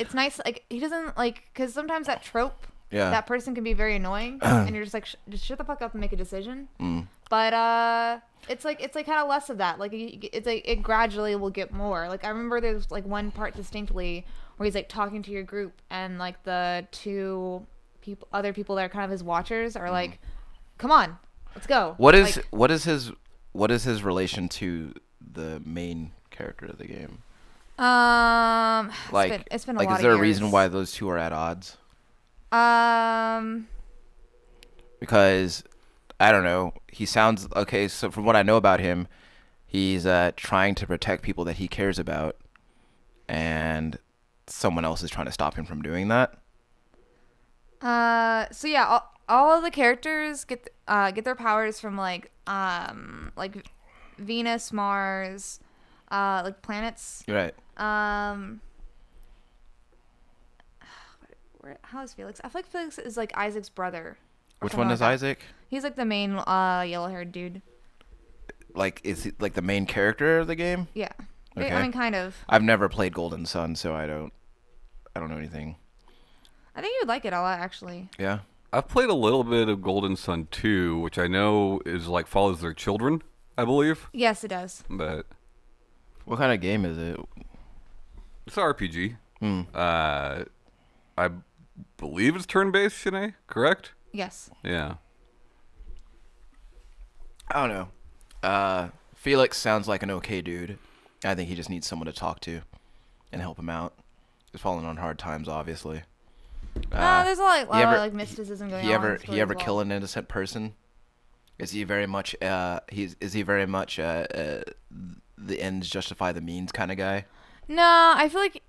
like he doesn't like, because sometimes that trope, yeah. that person can be very annoying, and you're just like just shut the fuck up and make a decision. But it's like kind of less of that. Like it's like it gradually will get more. Like I remember there's like one part distinctly where he's like talking to your group, and like the other people that are kind of his watchers are like, come on, let's go. What is like, his relation to the main character of the game? Like it's been a lot is of there years. a reason why those two are at odds? Um, Because I don't know. He sounds okay. So from what I know about him, he's trying to protect people that he cares about, and someone else is trying to stop him from doing that. So yeah, all of the characters get their powers from like Venus, Mars, like planets. You're right. How is Felix? I feel like Felix is like Isaac's brother. Which one is Isaac? He's like the main yellow-haired dude. Like, is he like the main character of the game? Yeah. Okay. I mean, kind of. I've never played Golden Sun, so I don't know anything. I think you would like it a lot, actually. Yeah. I've played a little bit of Golden Sun 2, which I know is like follows their children, I believe. Yes, it does. But What kind of game is it? It's an RPG. Hmm. I believe it's turn-based, Shanae, correct? Yes. Yeah. I don't know. Felix sounds like an okay dude. I think he just needs someone to talk to and help him out. He's falling on hard times, obviously. There's a lot he ever- of like mysticism going he on. ever in the he story ever as well. kill an innocent person? Is he very much is he very much the ends justify the means kind of guy? No, I feel like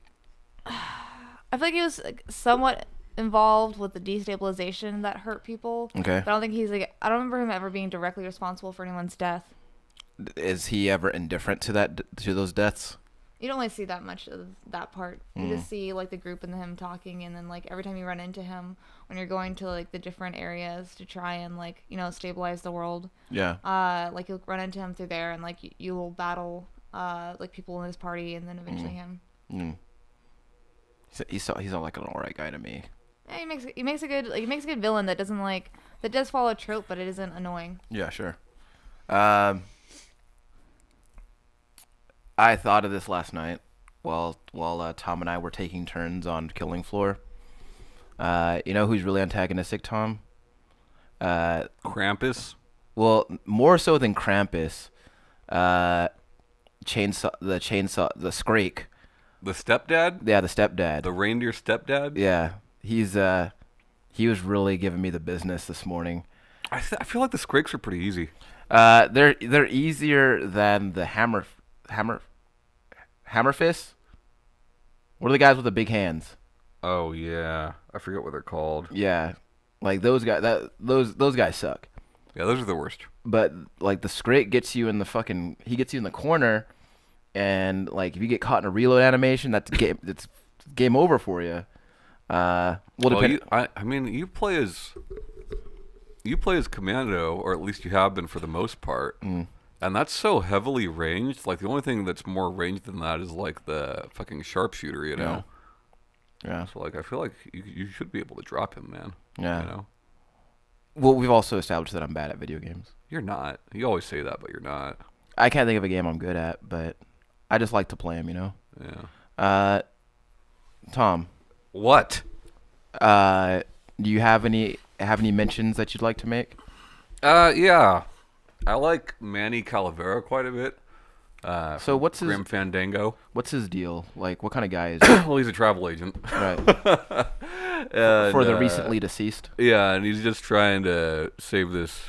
he was like, somewhat involved with the destabilization that hurt people. Okay. But I don't think he's like. I don't remember him ever being directly responsible for anyone's death. Is he ever indifferent to those deaths? You don't really see that much of that part. You just see like the group and him talking, and then like every time you run into him when you're going to like the different areas to try and like stabilize the world. Yeah. Like you'll run into him through there, and like you will battle like people in his party, and then eventually him. Mm. He's not like an alright guy to me. Yeah, he makes a good villain that does follow a trope, but it isn't annoying. Yeah, sure. I thought of this last night while Tom and I were taking turns on killing floor. You know who's really antagonistic, Tom? Krampus. Well, more so than Krampus. The Scrake. The stepdad? Yeah, the stepdad. The reindeer stepdad? Yeah, he was really giving me the business this morning. I feel like the Scrakes are pretty easy. They're easier than the hammer fists. What are the guys with the big hands? Oh yeah, I forget what they're called. Yeah, like those guys. Those guys suck. Yeah, those are the worst. But like the Scrake gets you in the he gets you in the corner, and like if you get caught in a reload animation, that's game over for you. Well, I mean, you play as Commando, or at least you have been for the most part. And that's so heavily ranged. Like, the only thing that's more ranged than that is, like, the fucking sharpshooter, you know? Yeah. So, like, I feel like you should be able to drop him, man. Yeah. You know? Well, we've also established that I'm bad at video games. You're not. You always say that, but you're not. I can't think of a game I'm good at, but I just like to play them, you know? Yeah. Tom. What? Do you have any mentions that you'd like to make? Yeah. I like Manny Calavera quite a bit. So what's his Grim Fandango? What's his deal? Like, what kind of guy is Well, he's a travel agent. right And, for the recently deceased? Yeah, and he's just trying to save this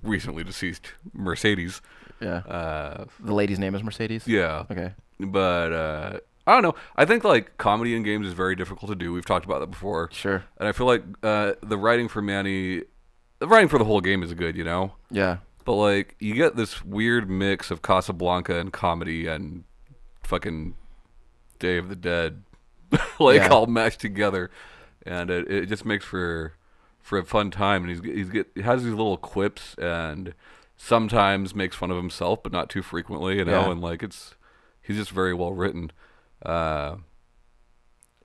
recently deceased Mercedes. Yeah. The lady's name is Mercedes. Yeah. Okay. But I don't know. I think like comedy in games is very difficult to do. We've talked about that before. Sure. And I feel like the writing for the whole game is good, you know? Yeah. But like you get this weird mix of Casablanca and comedy and fucking Day of the Dead like Yeah. all mashed together. And it just makes for a fun time, and he has these little quips and sometimes makes fun of himself, but not too frequently, you know, Yeah. and like he's just very well written.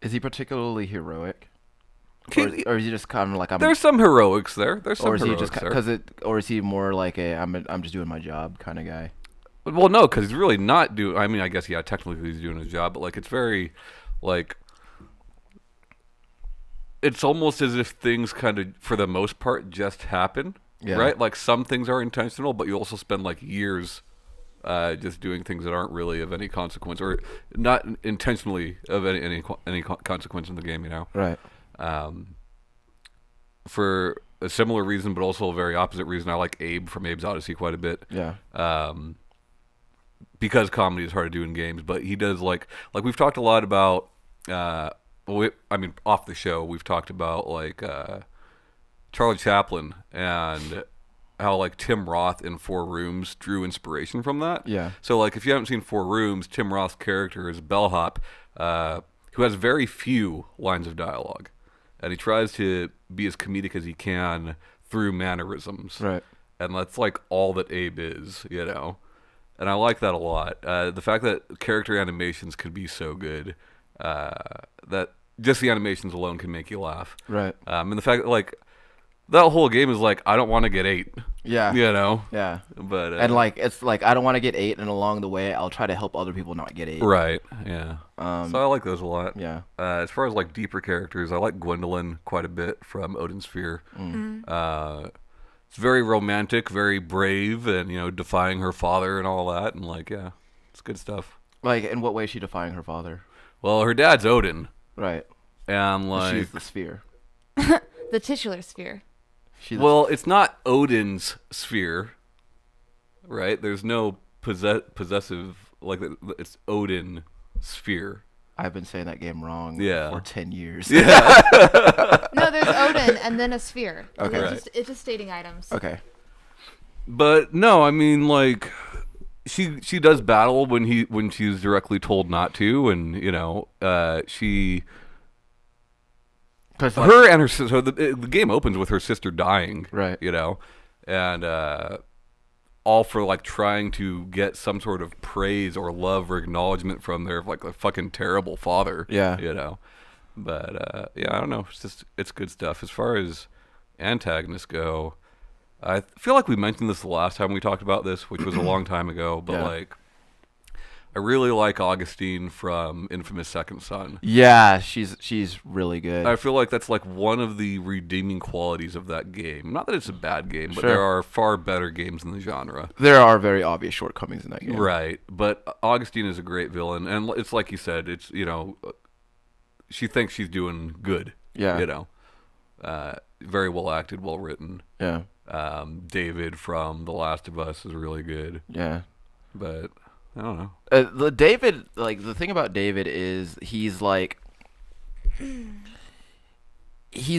Is he particularly heroic? He- Or is he just kind of like There's some heroics there. or is he just or is he more like I'm just doing my job kind of guy? Well, no, because he's really not doing. I mean, I guess yeah, technically he's doing his job, but like it's very, like, it's almost as if things kind of, for the most part, just happen. Yeah. Right. Like some things are intentional, but you also spend like years, just doing things that aren't really of any consequence, or not intentionally of any consequence in the game. You know. Right. For a similar reason, but also a very opposite reason, I like Abe from Abe's Odyssey quite a bit. Yeah. Because comedy is hard to do in games, but he does like we've talked a lot about. I mean, off the show, we've talked about like Charlie Chaplin and how like Tim Roth in Four Rooms drew inspiration from that. Yeah. So like, if you haven't seen Four Rooms, Tim Roth's character is bellhop, who has very few lines of dialogue, and he tries to be as comedic as he can through mannerisms. Right. And that's like all that Abe is, you know. And I like that a lot. The fact that character animations could be so good, that just the animations alone can make you laugh. Right. And the fact that like that whole game is like, I don't want to get 8. Yeah. You know? Yeah. But And like it's like I don't want to get 8, and along the way I'll try to help other people not get 8. right, yeah. So I like those a lot. Yeah. As far as like deeper characters, I like Gwendolyn quite a bit from Odin's Sphere. It's very romantic, very brave, and defying her father and all that, and like it's good stuff. Like, in what way is she defying her father? Well, her dad's Odin, Right. and like She's the sphere. The titular sphere. well, it's not Odin's sphere, right? There's no possessive like it's Odin sphere. I've been saying that game wrong Yeah. for 10 years. No, there's Odin and then a sphere. Okay. It's just stating items. Okay. But no, I mean like she does battle when she's directly told not to, and she. 'Cause, Her and her sister. So the game opens with her sister dying, Right. And all for like trying to get some sort of praise or love or acknowledgement from their like a fucking terrible father. Yeah. But I don't know. It's good stuff. As far as antagonists go, I feel like we mentioned this the last time we talked about this, which was a long time ago. But Yeah. like, I really like Augustine from Infamous Second Son. Yeah, she's really good. I feel like that's like one of the redeeming qualities of that game. Not that it's a bad game, but Sure. there are far better games in the genre. There are very obvious shortcomings in that game. Right. But Augustine is a great villain. And it's like you said, it's, she thinks she's doing good. Yeah. Very well acted, well written. Yeah. David from The Last of Us is really good. Yeah. But I don't know. The thing about David is he's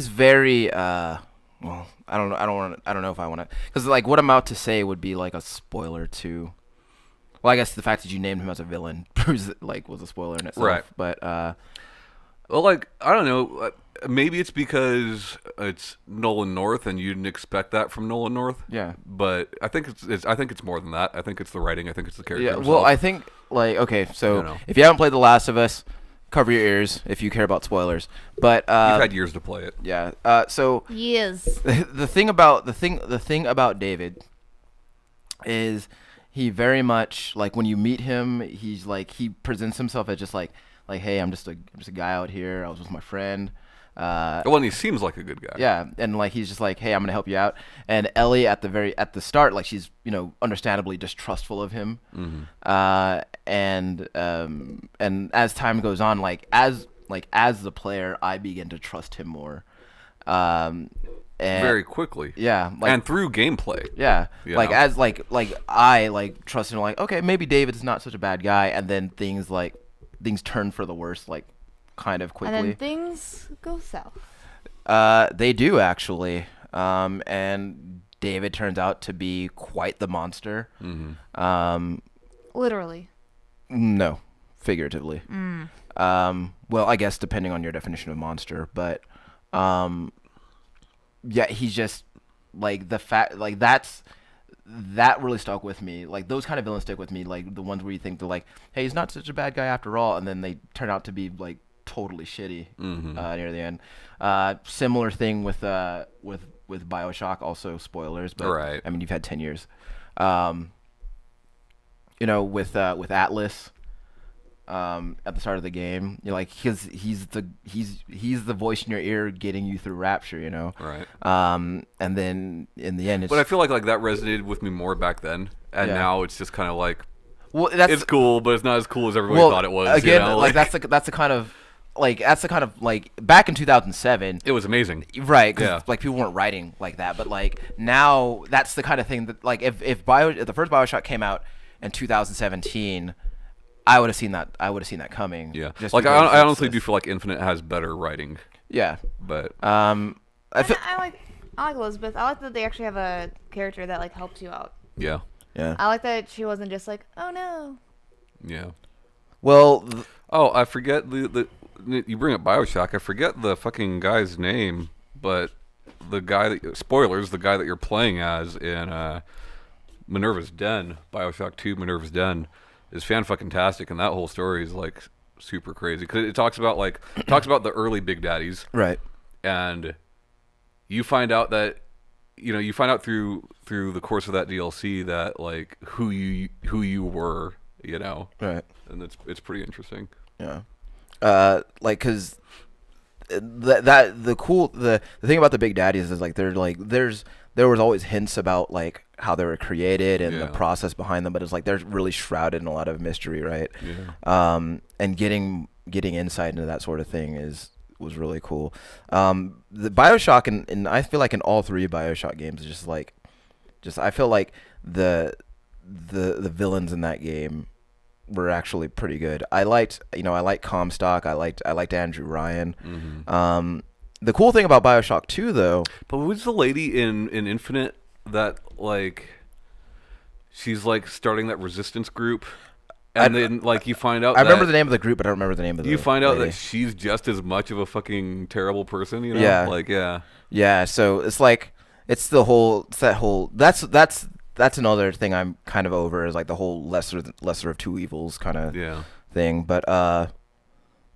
very well, I don't know if I want to, because like what I'm about to say would be like a spoiler to, well, I guess the fact that you named him as a villain proves like was a spoiler in itself. Right. But Well, like, I don't know. Maybe it's because it's Nolan North and you didn't expect that from Nolan North. yeah. But I think it's more than that. I think it's the writing. I think it's the character. Yeah, himself. well, I think like okay, so You know. if you haven't played The Last of Us, cover your ears if you care about spoilers. But You've had years to play it. yeah, so Yes. the thing about David is he very much like when you meet him, he's like he presents himself as just like hey, I'm just a guy out here. I was with my friend. Well, and he seems like a good guy. Yeah, and like he's just like, hey, I'm gonna help you out. And Ellie at the start, like she's understandably distrustful of him. And as time goes on, as the player, I begin to trust him more. And Very quickly. yeah, And through gameplay. yeah, You like know? as I trust him, like okay, maybe David's not such a bad guy, and then things turn for the worse, like kind of quickly. And then things go south. They do actually, and David turns out to be quite the monster. Literally. No, figuratively. Well, I guess depending on your definition of monster, but yeah, he's just like the fact, like that really stuck with me. Like those kind of villains stick with me, like the ones where you think they're like, hey, he's not such a bad guy after all, and then they turn out to be like totally shitty near the end. Similar thing with BioShock, also spoilers, but Right. I mean you've had 10 years. With Atlas, at the start of the game, you're like he's the voice in your ear getting you through Rapture, Right. and then in the end, it's But I feel like that resonated with me more back then, and Yeah. now it's just kind of like well, that's it's cool, but it's not as cool as everybody thought it was. Again, like that's the kind of back in 2007. it was amazing. Right, 'cause, Yeah. like people weren't writing like that, but like now that's the kind of thing that like if the first BioShock came out in 2017, I would have seen that coming. Yeah, just like because I it's honestly do this- feel like Infinite has better writing, Yeah. but I feel I like Elizabeth. I like that they actually have a character that like helps you out. yeah, yeah. I like that she wasn't just like, oh no. yeah. Well, Oh, I forget the you bring up BioShock. I forget the fucking guy's name, but the guy the guy that you're playing as in Minerva's Den, BioShock 2, Minerva's Den, is fan-fucking-tastic, and that whole story is like super crazy because it talks about the early Big Daddies, right. and you find out that you find out through the course of that DLC that like who you were, Right. and it's pretty interesting. Yeah. Like, cause the thing about the Big Daddies is like there was always hints about like how they were created and the Yeah. process behind them, but it's like they're really shrouded in a lot of mystery, right? Yeah. And getting insight into that sort of thing was really cool. The BioShock and I feel like in all three BioShock games, it's just I feel like the villains in that game were actually pretty good. I liked Comstock. I liked Andrew Ryan. Mm-hmm. The cool thing about BioShock 2 though, But was the lady in Infinite that like she's like starting that resistance group, and then like you find out I remember that- the name of the group, but I don't remember the name of the you find out lady. that she's just as much of a fucking terrible person, Yeah. Like, yeah. Yeah, so it's like it's that whole that's another thing I'm kind of over, is like the whole lesser of two evils kind of Yeah. thing. But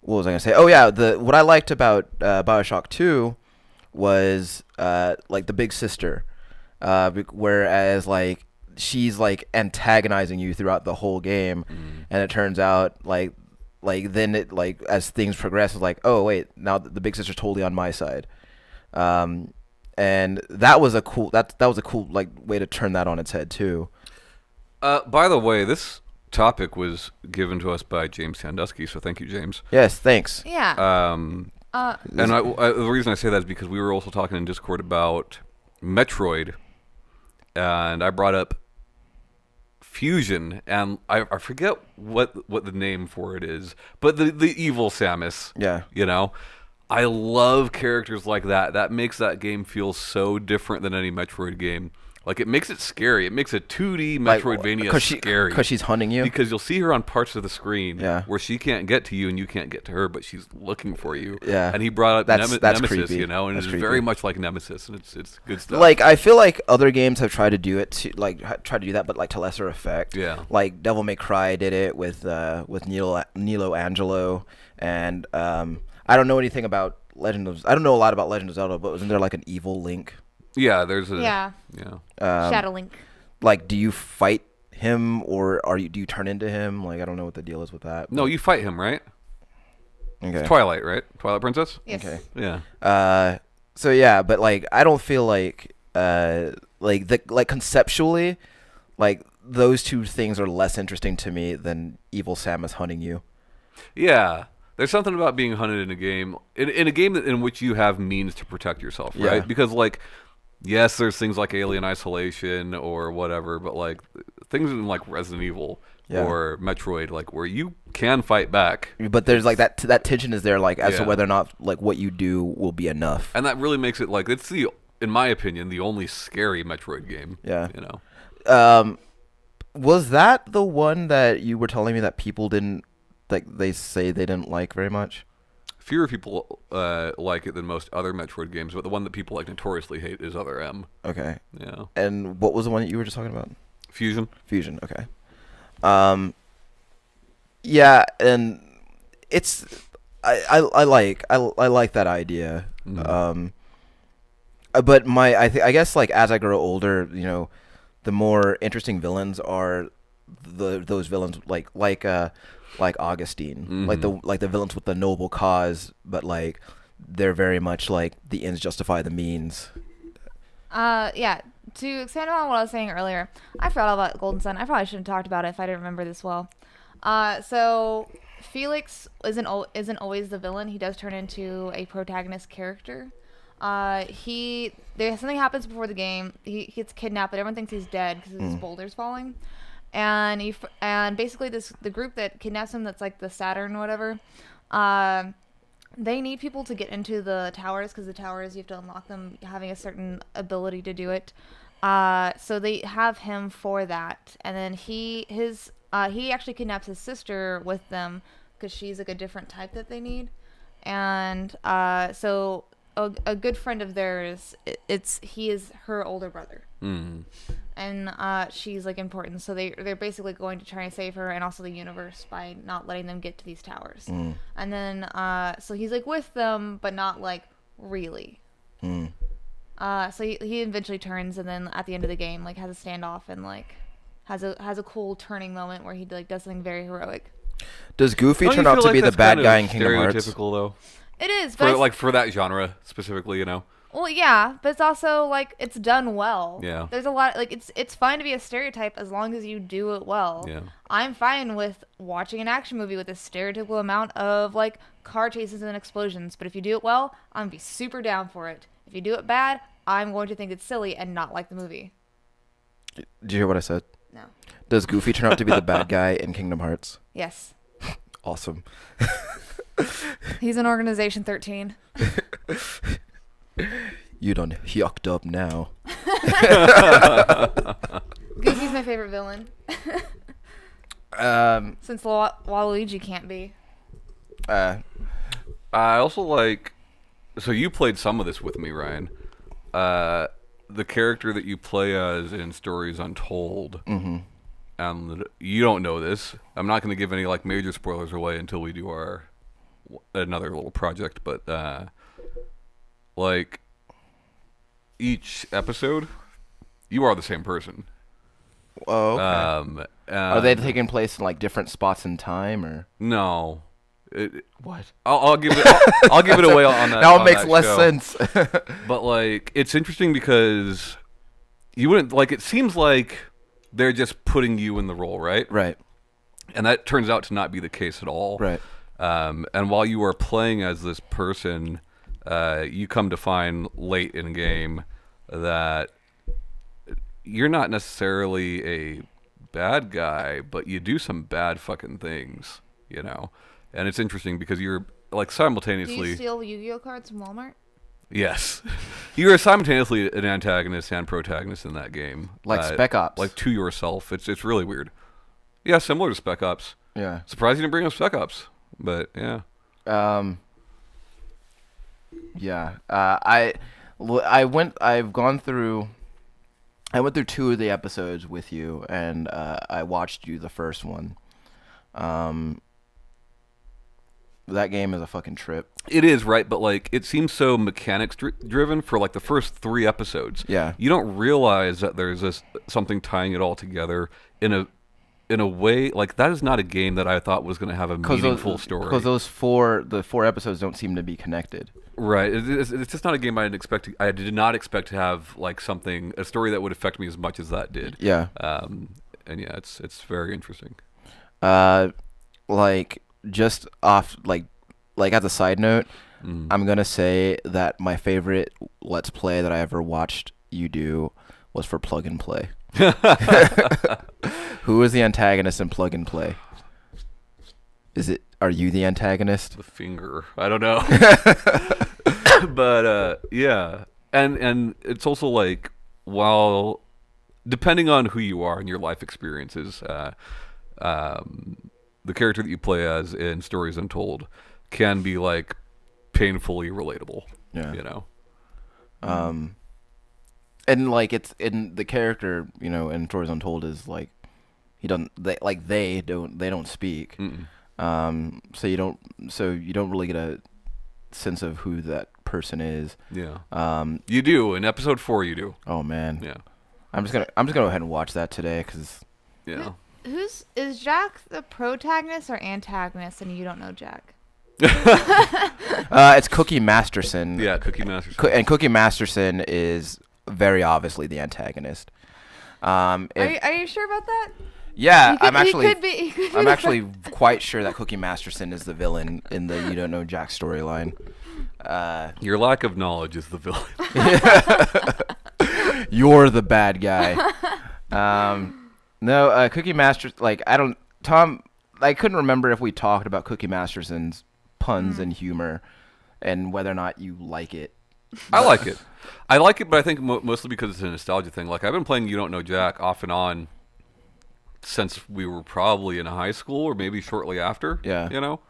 what was I gonna say? Oh yeah, what I liked about BioShock 2 was like the big sister, whereas like she's like antagonizing you throughout the whole game, and it turns out like then it like as things progress, it's like, oh wait, now the big sister's totally on my side. And that was a cool like way to turn that on its head too. By the way, this topic was given to us by James Sandusky, so thank you, James. Yes, thanks. Yeah. And the reason I say that is because we were also talking in Discord about Metroid, and I brought up Fusion, and I forget what the name for it is, but the evil Samus. Yeah. I love characters like that. That makes that game feel so different than any Metroid game. Like, it makes it scary. It makes a 2D Metroidvania scary. Because she's hunting you? Because you'll see her on parts of the screen Yeah. where she can't get to you and you can't get to her, but she's looking for you. Yeah. And he brought up That's Nemesis, creepy. and That's it's creepy. very much like Nemesis, and it's good stuff. Like, I feel like other games have tried to do it try to do that, but like to lesser effect. Yeah. Like Devil May Cry did it with Nilo Angelo, and I don't know anything about I don't know a lot about Legend of Zelda, but wasn't there like an evil Link? Yeah, there's a... Yeah. Yeah. Shadow Link. Like, do you fight him, or do you turn into him? Like, I don't know what the deal is with that. No, you fight him, right? Okay. Twilight, right? Twilight Princess? Yes. Okay. Yeah. So yeah, but like I don't feel like conceptually, like those two things are less interesting to me than evil Samus hunting you. Yeah. There's something about being hunted in a game, in a game in which you have means to protect yourself, right? Yeah. Because, like, yes, there's things like Alien Isolation or whatever, but, like, things in, like, Resident Evil or Metroid, like, where you can fight back. But there's, like, that tension is there, like, as to Yeah. whether or not, like, what you do will be enough. And that really makes it, like, it's in my opinion, the only scary Metroid game. Yeah. You know? Was that the one that you were telling me that people didn't, like, they say they didn't like very much? Fewer people like it than most other Metroid games, but the one that people, like, notoriously hate is Other M. Okay. Yeah. And what was the one that you were just talking about? Fusion. Fusion, okay. Yeah, and it's I like that idea. Mhm. But I guess like as I grow older, you know, the more interesting villains are those villains like Augustine, like the villains with the noble cause, but like they're very much like the ends justify the means. Yeah. To expand on what I was saying earlier, I forgot all about Golden Sun. I probably shouldn't have talked about it if I didn't remember this well. So Felix isn't always the villain. He does turn into a protagonist character. Something happens before the game. He gets kidnapped, but everyone thinks he's dead because his boulder's falling. And basically the group that kidnaps him, that's like the Saturn or whatever, they need people to get into the towers, because the towers, you have to unlock them having a certain ability to do it. So they have him for that, and then he actually kidnaps his sister with them because she's like a different type that they need. And so a good friend of theirs, he is her older brother. Mm. And she's like important, so they're basically going to try and save her and also the universe by not letting them get to these towers. And then so he's like with them, but not like really. So he eventually turns, and then at the end of the game, like has a standoff and like has a cool turning moment where he like does something very heroic. Does Goofy Don't you turn out feel to like be the that's bad kind guy of in Kingdom Hearts? Stereotypical though. It is, For but like for that genre specifically, well, yeah, but it's also like it's done well. Yeah. There's a lot like it's fine to be a stereotype as long as you do it well. Yeah. I'm fine with watching an action movie with a stereotypical amount of like car chases and explosions, but if you do it well, I'm gonna be super down for it. If you do it bad, I'm going to think it's silly and not like the movie. Did you hear what I said? No. Does Goofy turn out to be the bad guy in Kingdom Hearts? Yes. Awesome. He's in Organization 13. You done yucked up now. Goofy's my favorite villain. Since Waluigi can't be. I also like. So you played some of this with me, Ryan. The character that you play as in Stories Untold. Mm-hmm. And you don't know this. I'm not going to give any like major spoilers away until we do our another little project. But like each episode, you are the same person. Oh, okay. Are they taking place in like different spots in time, or No. what? I'll give it. I'll give it away on that. Now it on makes that less show. sense. But like, it's interesting because you wouldn't like. It seems like they're just putting you in the role, right? Right. And that turns out to not be the case at all. Right. And while you are playing as this person, you come to find late in game that you're not necessarily a bad guy, but you do some bad fucking things, you know. And it's interesting because you're like Do simultaneously. you steal Yu-Gi-Oh cards from Walmart? Yes, you are simultaneously an antagonist and protagonist in that game, Like Spec Ops. like to yourself. It's really weird. Yeah, similar to Spec Ops. Yeah. Surprised you didn't bring up Spec Ops, but yeah. Yeah. I went through 2 of the episodes with you, and I watched you the first one. That game is a fucking trip. It is, right? But like, it seems so mechanics driven for like the first 3 episodes. Yeah. You don't realize that there's this something tying it all together in a way. Like, that is not a game that I thought was going to have a meaningful story. Because the 4 episodes don't seem to be connected. Right. It's just not a game I did not expect to have like a story that would affect me as much as that did. Yeah. And yeah, it's very interesting. Like just off like as a side note, I'm gonna say that my favorite Let's Play that I ever watched you do was for Plug and Play. Who is the antagonist in Plug and Play? Are you the antagonist? The finger. I don't know. But yeah. And it's also like, while depending on who you are and your life experiences, the character that you play as in Stories Untold can be like painfully relatable. Yeah. You know. And like it's in the character, you know, in Stories Untold is like they don't speak. Mm-mm. So you don't really get a sense of who that person is. Yeah. You do in episode 4. You do. Oh man. Yeah. I'm just gonna go ahead and watch that today because Yeah. Is Jack the protagonist or antagonist, and you don't know Jack? it's Cookie Masterson. Yeah. Cookie Masterson. And Cookie Masterson is very obviously the antagonist. Are you sure about that? Yeah, I'm He could be I'm actually quite sure that Cookie Masterson is the villain in the You Don't Know Jack storyline. Your lack of knowledge is the villain. You're the bad guy. No, Cookie Master, like, I couldn't remember if we talked about Cookie Masterson's puns and humor and whether or not you like it. I like it. I like it, but I think mostly because it's a nostalgia thing. Like, I've been playing You Don't Know Jack off and on since we were probably in high school or maybe shortly after. Yeah. You know?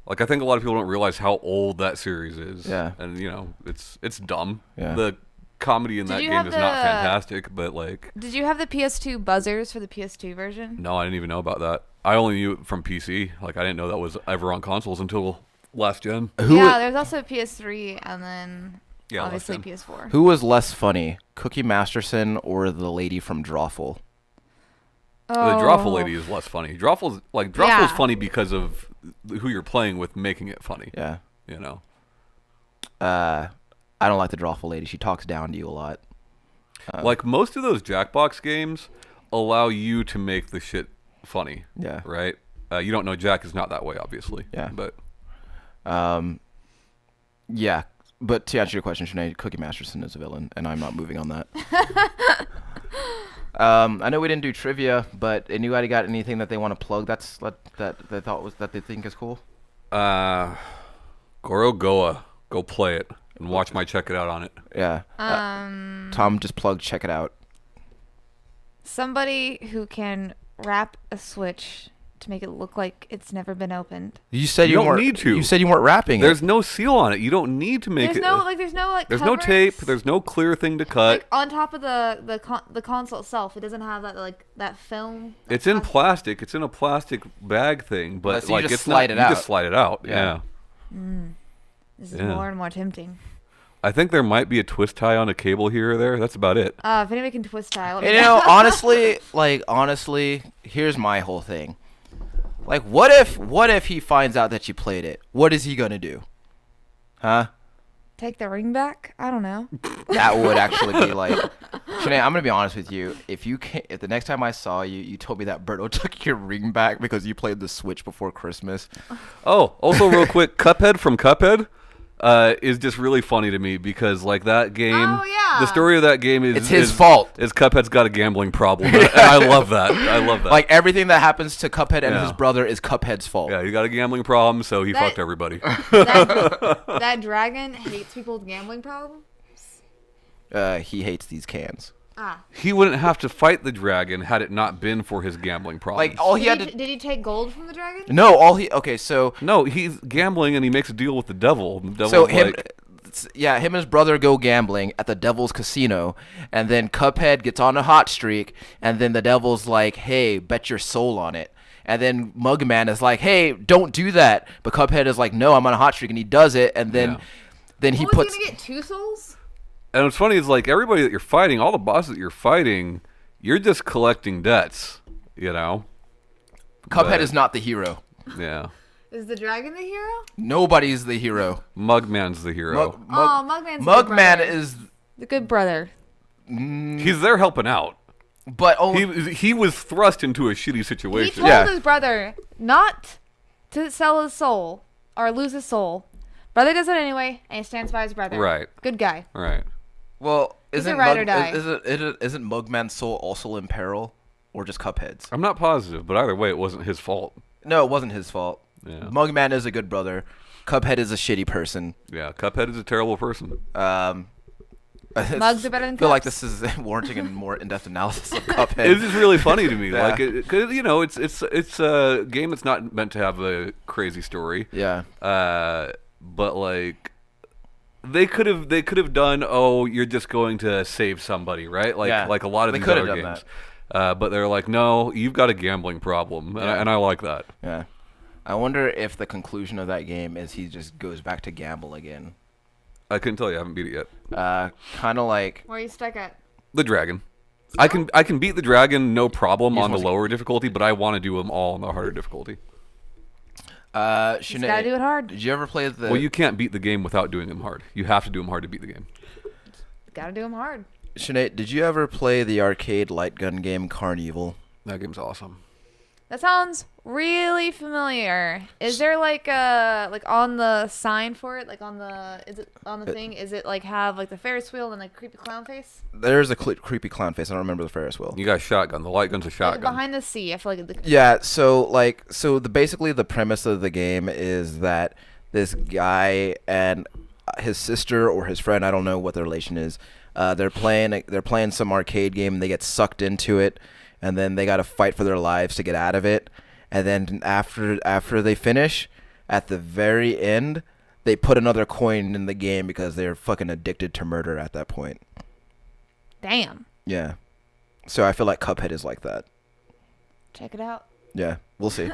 Like, I think a lot of people don't realize how old that series is. Yeah. And, you know, it's dumb. Yeah. The comedy in that game is not fantastic, but, like... Did you have the PS2 buzzers for the PS2 version? No, I didn't even know about that. I only knew it from PC. Like, I didn't know that was ever on consoles until last gen. Yeah, there's also PS3, and then Yeah, Obviously less than. PS4. Who was less funny, Cookie Masterson or the lady from Drawful? The Oh. Drawful lady is less funny. Drawful's Yeah. funny because of who you're playing with making it funny. Yeah. You know. I don't like the Drawful lady. She talks down to you a lot. Like most of those Jackbox games allow you to make the shit funny. Yeah. Right? You don't know Jack is not that way, obviously. Yeah. But Yeah. But to answer your question, Sinead, Cookie Masterson is a villain, and I'm not moving on that. I know we didn't do trivia, but anybody got anything that they want to plug that they thought was that they think is cool? Gorogoa, go play it and watch my check it out on it. Yeah. Tom just plugged check it out. Somebody who can wrap a Switch to make it look like it's never been opened. You said You you don't weren't, need to. You said you weren't wrapping There's it. no seal on it. You don't need to make There's it. no There's no tape. There's no clear thing to cut. like on top of the console itself. It doesn't have that film. It's in plastic. It's in a plastic bag thing, but So you like just it's slide not. it You out. just slide it out. Yeah. Yeah. This is Yeah. more and more tempting. I think there might be a twist tie on a cable here or there. That's about it. If anybody can twist tie, let me You know, honestly, here's my whole thing. Like, what if he finds out that you played it? What is he gonna do? Huh? take the ring back. I don't know. That would actually be like, Sinead, I'm gonna be honest with you. If the next time I saw you, you told me that Berto took your ring back because you played the Switch before Christmas. Oh, also real quick, Cuphead from Cuphead is just really funny to me because like that game, Oh, yeah. the story of that game is It's his fault. Is Cuphead's got a gambling problem, and I love that. I love that. Like everything that happens to Cuphead and Yeah. his brother is Cuphead's fault. yeah, he got a gambling problem, so he That- fucked everybody. That dragon hates people with gambling problems. He hates these cans. Ah. He wouldn't have to fight the dragon had it not been for his gambling problems. Like all he had to. Did he take gold from the dragon? No, all he. Okay, so No, he's gambling and he makes a deal with the devil. The devil's so him. like, Yeah, him and his brother go gambling at the Devil's Casino, and then Cuphead gets on a hot streak, and then the Devil's like, "Hey, bet your soul on it." And then Mugman is like, "Hey, don't do that." But Cuphead is like, "No, I'm on a hot streak," and he does it, and then Yeah. then he What, was puts. he gonna get 2 souls? and what's funny is like everybody that you're fighting, all the bosses that you're fighting, you're just collecting debts, you know? Cuphead but- is not the hero. Yeah. Is the dragon the hero? Nobody's the hero. Mugman's the hero. Mugman's the good Mugman brother. is, The good brother. He's there helping out. but only. He was thrust into a shitty He situation. told Yeah. his brother not to sell his soul or lose his soul. Brother does it anyway, and he stands by his brother. Right. Good guy. Right. Well, He's a isn't ride or die. isn't Mugman's soul also in peril, or just Cuphead's? I'm not positive, but either way, it wasn't his fault. No, it wasn't his fault. Yeah. Mugman is a good brother. Cuphead is a shitty person. Yeah, Cuphead is a terrible person. Mugs are better than I feel like cups. this is warranting a more in-depth analysis of Cuphead. It's just really funny to me. Yeah. Like, cause you know, it's a game that's not meant to have a crazy story. Yeah. But like, they could have done. Oh, you're just going to save somebody, right? Like Yeah. like a lot of They these could other have done games. But they're like, no, you've got a gambling problem, Yeah. and I like that. Yeah. I wonder if the conclusion of that game is he just goes back to gamble again. I couldn't tell you. I haven't beat it yet. Kind of like. Where are you stuck at? The dragon. I can beat the dragon no problem You on the just want to- lower difficulty, but I want to do them all on the harder difficulty. Just gotta do it hard. Did you ever play the? Well, you can't beat the game without doing them hard. You have to do them hard to beat the game. Gotta do them hard. Sinead, did you ever play the arcade light gun game Carnival? That game's awesome. That sounds really familiar. Is there like on the sign for it, like on the thing? Is it like have like the Ferris wheel and like creepy clown face? There's a creepy clown face. I don't remember the Ferris wheel. You got a shotgun. The light gun's a Like shotgun. behind the sea, I feel like Yeah, basically the premise of the game is that this guy and his sister or his friend, I don't know what their relation is, they're playing some arcade game and they get sucked into it, and then they got to fight for their lives to get out of it, and then after they finish, at the very end, they put another coin in the game because they're fucking addicted to murder at that point. Damn. Yeah. So I feel like Cuphead is like that. Check it out. Yeah, we'll see.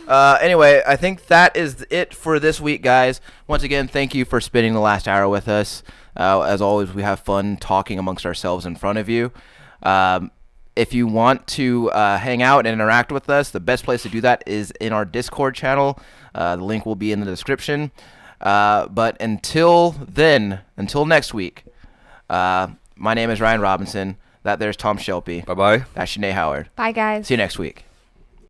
Anyway, I think that is it for this week, guys. Once again, thank you for spending the last hour with us. As always, we have fun talking amongst ourselves in front of you. If you want to hang out and interact with us, the best place to do that is in our Discord channel. The link will be in the description. But until then, until next week, my name is Ryan Robinson. That there's Tom Shelby. Bye-bye. That's Shanae Howard. Bye, guys. See you next week.